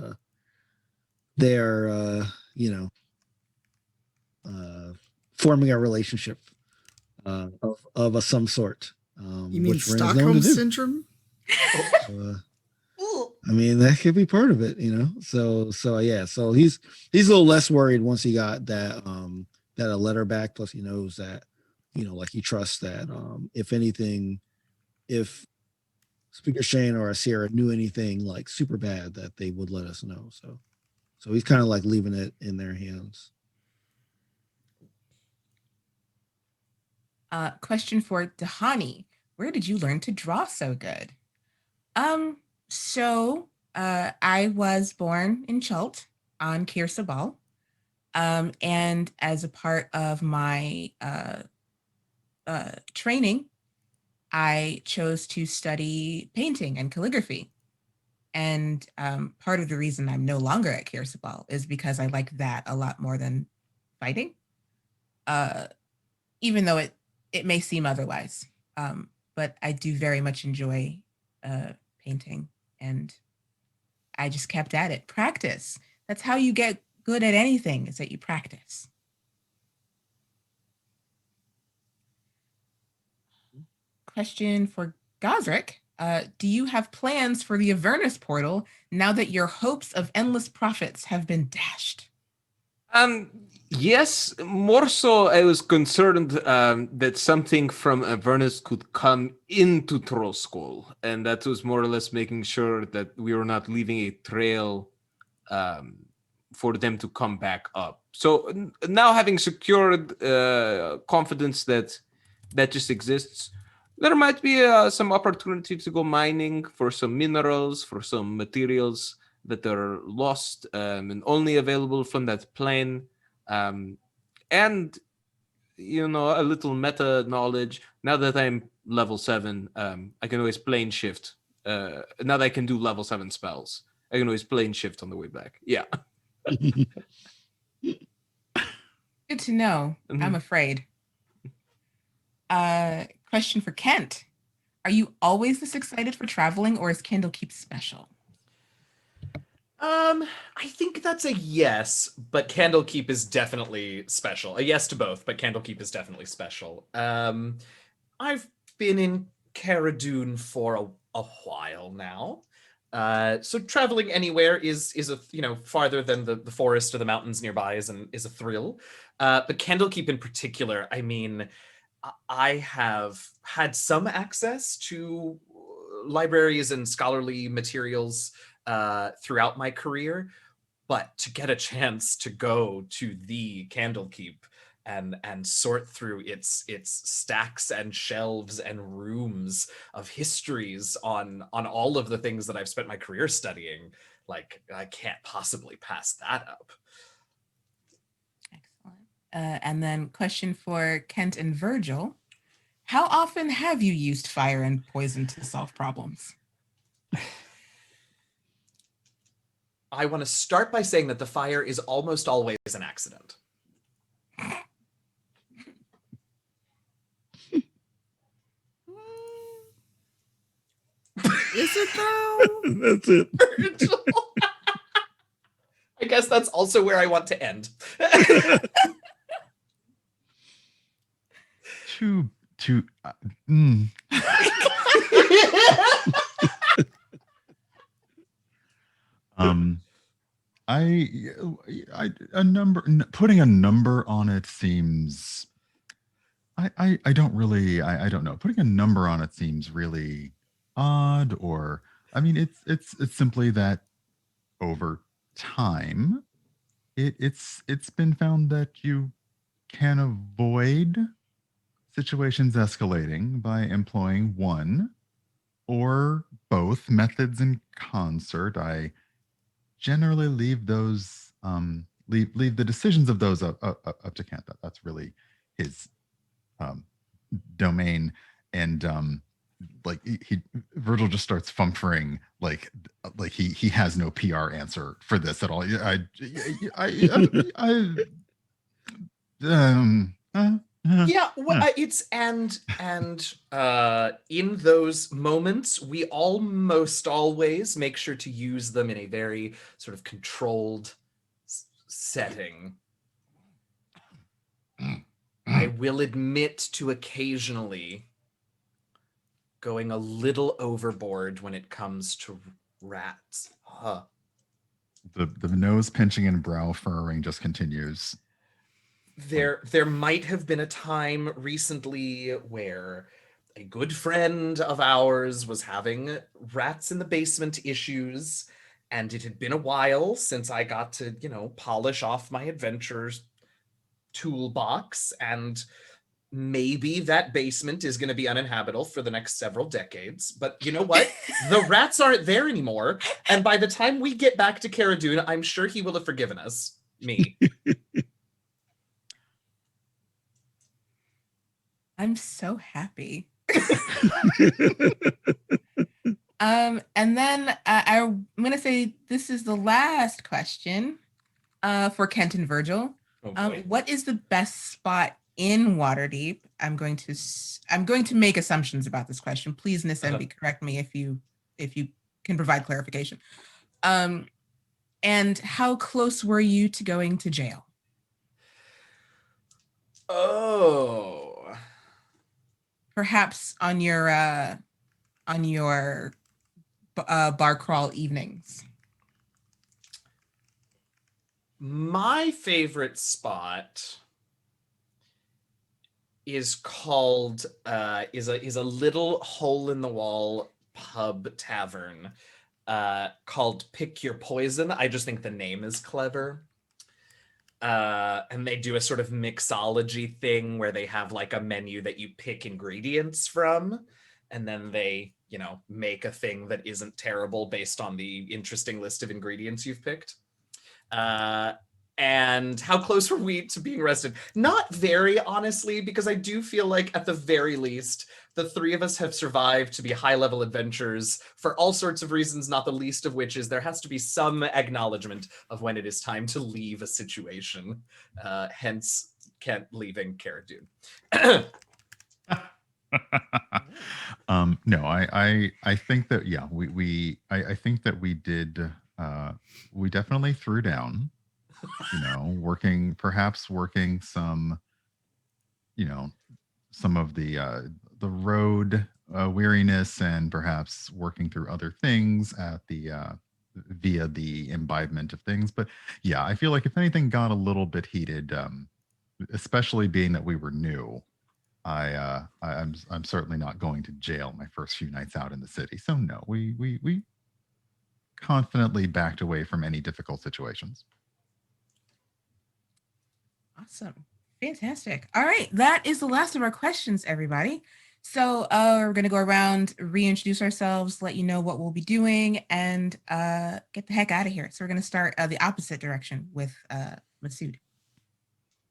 they're forming a relationship of some sort. You mean Stockholm syndrome? I mean, that could be part of it, So yeah, so he's a little less worried once he got that a letter back. Plus, he knows that like he trusts that if anything, if Speaker Shane or Sierra knew anything like super bad, that they would let us know. So he's kind of like leaving it in their hands. Question for Dahani. Where did you learn to draw so good? So I was born in Chult on Keir Sabal. And as a part of my training, I chose to study painting and calligraphy. And part of the reason I'm no longer at Keir Sabal is because I like that a lot more than fighting, even though it may seem otherwise. But I do very much enjoy painting, and I just kept at it. Practice. That's how you get good at anything, is that you practice. Question for Gazrick. Do you have plans for the Avernus portal now that your hopes of endless profits have been dashed? Yes, more so I was concerned that something from Avernus could come into Trollskull, and that was more or less making sure that we were not leaving a trail for them to come back up. So now having secured confidence that that just exists, there might be some opportunity to go mining for some minerals, for some materials that are lost and only available from that plane. And a little meta knowledge. Now that I'm level 7, I can always plane shift. Now that I can do level 7 spells, I can always plane shift on the way back. Yeah. Good to know. Mhm. I'm afraid. Question for Kent. Are you always this excited for traveling, or is Candlekeep special? I think that's a yes, but Candlekeep is definitely special. A yes to both, but Candlekeep is definitely special. I've been in Cara Dune for a while now. So traveling anywhere is a farther than the forest or the mountains nearby is a thrill. But Candlekeep in particular, I mean, I have had some access to libraries and scholarly materials throughout my career, but to get a chance to go to the Candlekeep and sort through its stacks and shelves and rooms of histories on all of the things that I've spent my career studying, like I can't possibly pass that up. Excellent. And then question for Kent and Virgil. How often have you used fire and poison to solve problems? I want to start by saying that the fire is almost always an accident. Is it though? That's it. Virgil. I guess that's also where I want to end. Putting a number on it seems. I don't really. I don't know. Putting a number on it seems really odd. Or I mean, it's simply that over time, it's been found that you can avoid situations escalating by employing one or both methods in concert. I generally leave those leave the decisions of those up to Kent. That's really his domain. And like Virgil just starts functioning like he has no PR answer for this at all. Yeah, it's and in those moments, we almost always make sure to use them in a very sort of controlled setting. I will admit to occasionally going a little overboard when it comes to rats. The nose pinching and brow furrowing just continues. There might have been a time recently where a good friend of ours was having rats in the basement issues, and it had been a while since I got to, polish off my adventures toolbox, and maybe that basement is going to be uninhabitable for the next several decades. But you know what? The rats aren't there anymore, and by the time we get back to Cara Dune, I'm sure he will have forgiven us. Me. I'm so happy. And then I'm going to say this is the last question for Kent and Virgil. What is the best spot in Waterdeep? I'm going to make assumptions about this question. Please, Nissembi, correct me if you can provide clarification. And how close were you to going to jail? Oh. Perhaps on your bar crawl evenings. My favorite spot is called is a little hole in the wall pub tavern called Pick Your Poison. I just think the name is clever. And they do a sort of mixology thing where they have like a menu that you pick ingredients from, and then they, you know, make a thing that isn't terrible based on the interesting list of ingredients you've picked. And how close were we to being arrested? Not very, honestly, because I do feel like at the very least, the three of us have survived to be high-level adventurers for all sorts of reasons, not the least of which is there has to be some acknowledgement of when it is time to leave a situation. Hence, Kent leaving Cara Dune. No, I think that, yeah, I think that we did, we definitely threw down, you know, perhaps working some, you know, some of the road weariness, and perhaps working through other things at the via the imbibement of things. But yeah, I feel like if anything got a little bit heated, especially being that we were new, I'm certainly not going to jail my first few nights out in the city. So no, we confidently backed away from any difficult situations. Awesome. Fantastic. All right. That is the last of our questions, everybody. So we're going to go around, reintroduce ourselves, let you know what we'll be doing, and get the heck out of here. So we're going to start the opposite direction with Masood.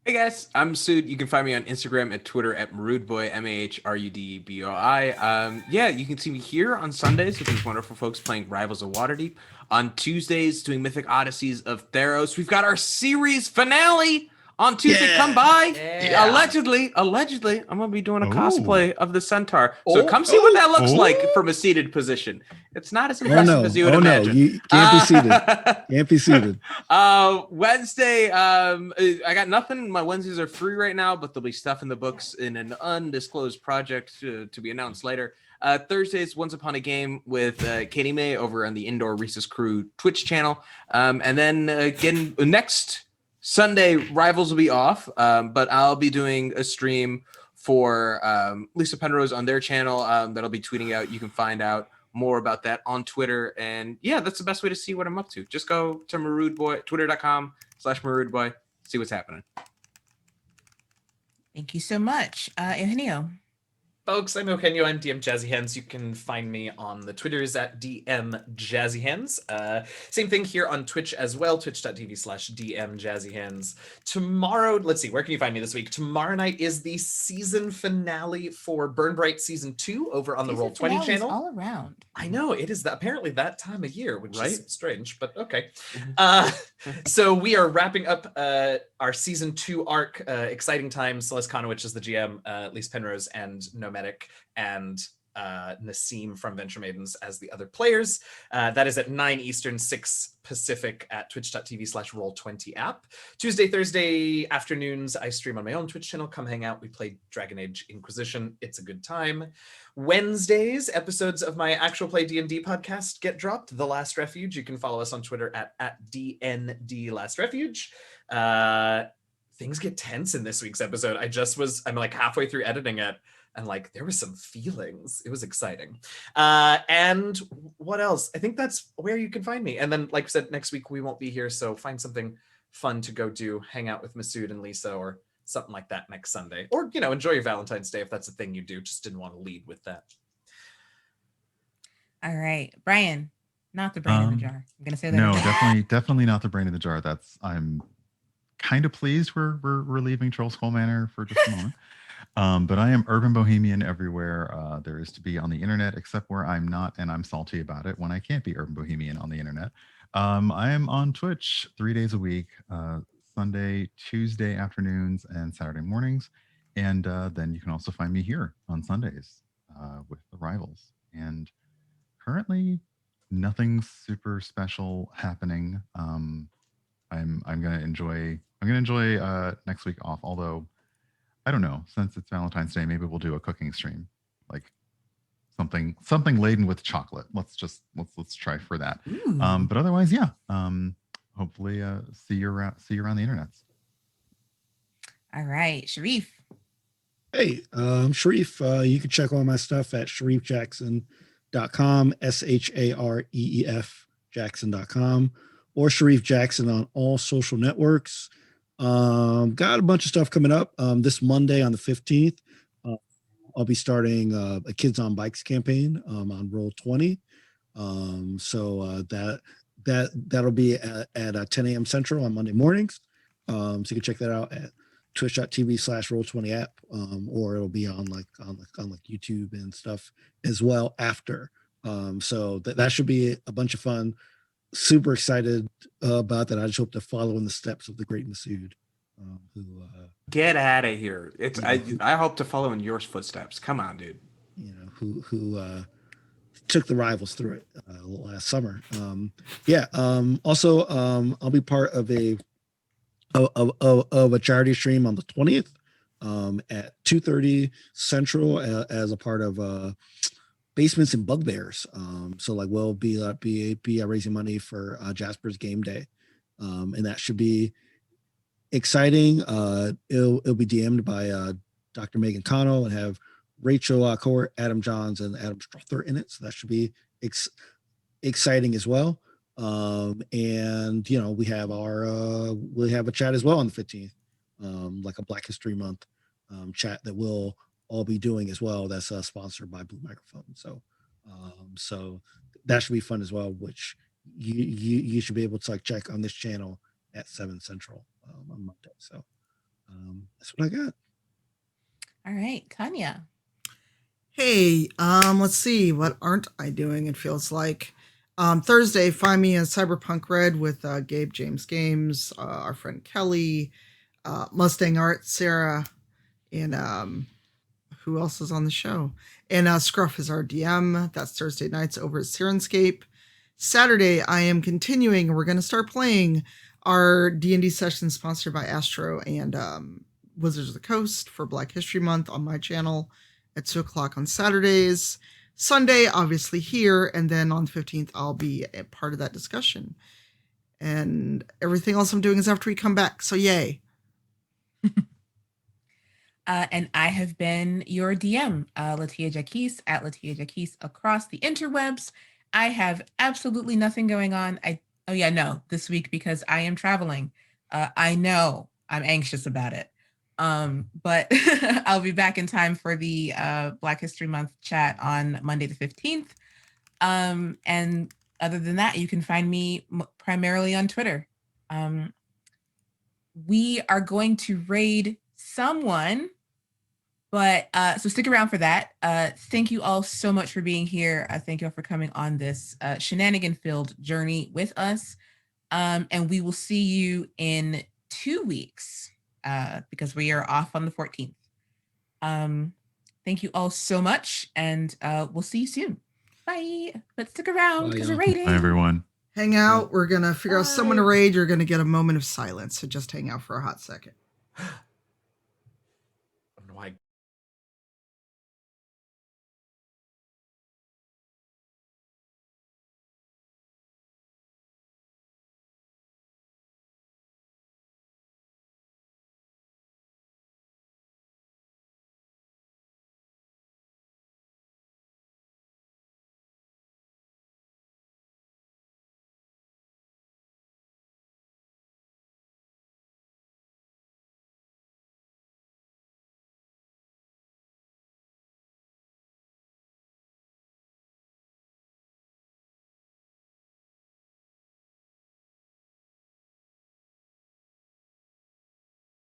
Hey guys, I'm Masood. You can find me on Instagram and Twitter at Maroodboy, MAHRUDBOI. Yeah, you can see me here on Sundays with these wonderful folks playing Rivals of Waterdeep. On Tuesdays, doing Mythic Odysseys of Theros. We've got our series finale on Tuesday. Yeah. Come by. Yeah. Allegedly, I'm gonna be doing a Ooh. cosplay of the Centaur. So Oh. come see what that looks Oh. like from a seated position. It's not as Oh impressive no! as you would Oh no! imagine. You can't be seated. Can't be seated. Wednesday, I got nothing. My Wednesdays are free right now, but there'll be stuff in the books in an undisclosed project to be announced later. Thursdays, Once Upon a Game with Katie May over on the Indoor Recess Crew Twitch channel. And then again, next Sunday, Rivals will be off, but I'll be doing a stream for Lisa Penrose on their channel that I'll be tweeting out. You can find out more about that on Twitter. And yeah, that's the best way to see what I'm up to. Just go to Maroodboy, twitter.com/Maroodboy, see what's happening. Thank you so much. Eugenio. Folks, I'm Eugenio. I'm DM Jazzy Hands. You can find me on the Twitters at DM Jazzy Hands. Same thing here on Twitch as well, twitch.tv/DM Jazzy Hands. Tomorrow, let's see, where can you find me this week? Tomorrow night is the season finale for Burn Bright Season 2 over on the Season Roll20 finales channel. all around. I know, it is apparently that time of year, which Right? is strange, but okay. So we are wrapping up our Season 2 arc. Exciting times. Celeste Konowich is the GM, Lise Penrose and Nomadic, and Nassim from Venture Maidens as the other players. That is at 9 Eastern, 6 Pacific at twitch.tv/Roll20 app. Tuesday, Thursday afternoons, I stream on my own Twitch channel. Come hang out. We play Dragon Age Inquisition. It's a good time. Wednesdays, episodes of my actual play D&D podcast get dropped. The Last Refuge. You can follow us on Twitter at DND Last Refuge. Things get tense in this week's episode. I'm like halfway through editing it, and like there was some feelings. It was exciting. And what else? I think that's where you can find me. And then, like I said, next week we won't be here, so find something fun to go do. Hang out with Masood and Lisa or something like that next Sunday. Or, you know, enjoy your Valentine's Day if that's a thing you do. Just didn't want to lead with that. All right. Brian, not the brain in the jar. I'm going to say that. No, again. definitely not the brain in the jar. I'm kind of pleased we're leaving Troll Skull Manor for just a moment. But I am urban bohemian everywhere there is to be on the internet, except where I'm not, and I'm salty about it when I can't be urban bohemian on the internet. I am on Twitch 3 days a week, Sunday, Tuesday afternoons, and Saturday mornings. And then you can also find me here on Sundays with the Rivals. And currently, nothing super special happening. I'm gonna enjoy next week off, although I don't know, since it's Valentine's Day, maybe we'll do a cooking stream, like something laden with chocolate. Let's try for that. But otherwise, yeah, hopefully see you around the internets. All right, Shareef. Hey, I'm Shareef. You can check all my stuff at shareefjackson.com, SHAREEF Jackson.com, or Shareef Jackson on all social networks. Got a bunch of stuff coming up. This Monday on the 15th, I'll be starting a Kids on Bikes campaign on Roll20. That'll be at 10 a.m. Central on Monday mornings. So you can check that out at twitch.tv/roll20 app, or it'll be on YouTube and stuff as well after. So that should be a bunch of fun. Super excited about that. I just hope to follow in the steps of the great Masood, who Get out of here. I hope to follow in your footsteps. Come on, dude. Who took the rivals through it last summer. Also, I'll be part of a charity stream on the 20th at 2:30 Central as a part of Basements and Bugbears. We'll be raising money for Jasper's game day, and that should be exciting. It'll be DM'd by Dr. Megan Connell and have Rachel Court, Adam Johns, and Adam Strother in it. So that should be exciting as well. And we have we'll have a chat as well on the 15th, like a Black History Month chat that we'll all be doing as well. That's sponsored by Blue Microphone. So that should be fun as well, which you should be able to check on this channel at 7 Central on Monday. So that's what I got. All right, Tanya. Hey, let's see. What aren't I doing? It feels like Thursday, find me in Cyberpunk Red with Gabe James Games, our friend Kelly, Mustang Art, Sarah, and who else is on the show? And Scruff is our DM. That's Thursday nights over at Sirenscape. Saturday, I am continuing. We're going to start playing our D&D session sponsored by Astro and Wizards of the Coast for Black History Month on my channel at 2 o'clock on Saturdays. Sunday, obviously here, and then on the 15th, I'll be a part of that discussion. And everything else I'm doing is after we come back, so yay. And I have been your DM, LaTia Jacquise, at LaTia Jacquise across the interwebs. I have absolutely nothing going on. This week because I am traveling. I know I'm anxious about it. But I'll be back in time for the Black History Month chat on Monday the 15th. And other than that, you can find me primarily on Twitter. We are going to raid someone, but so stick around for that. Thank you all so much for being here. Thank you all for coming on this shenanigan-filled journey with us. And we will see you in 2 weeks. Because we are off on the 14th. Thank you all so much, and we'll see you soon. Bye. Let's stick around because we're raiding. Bye, everyone. Hang out. We're going to figure out someone to raid. You're going to get a moment of silence, so just hang out for a hot second. Oh, no,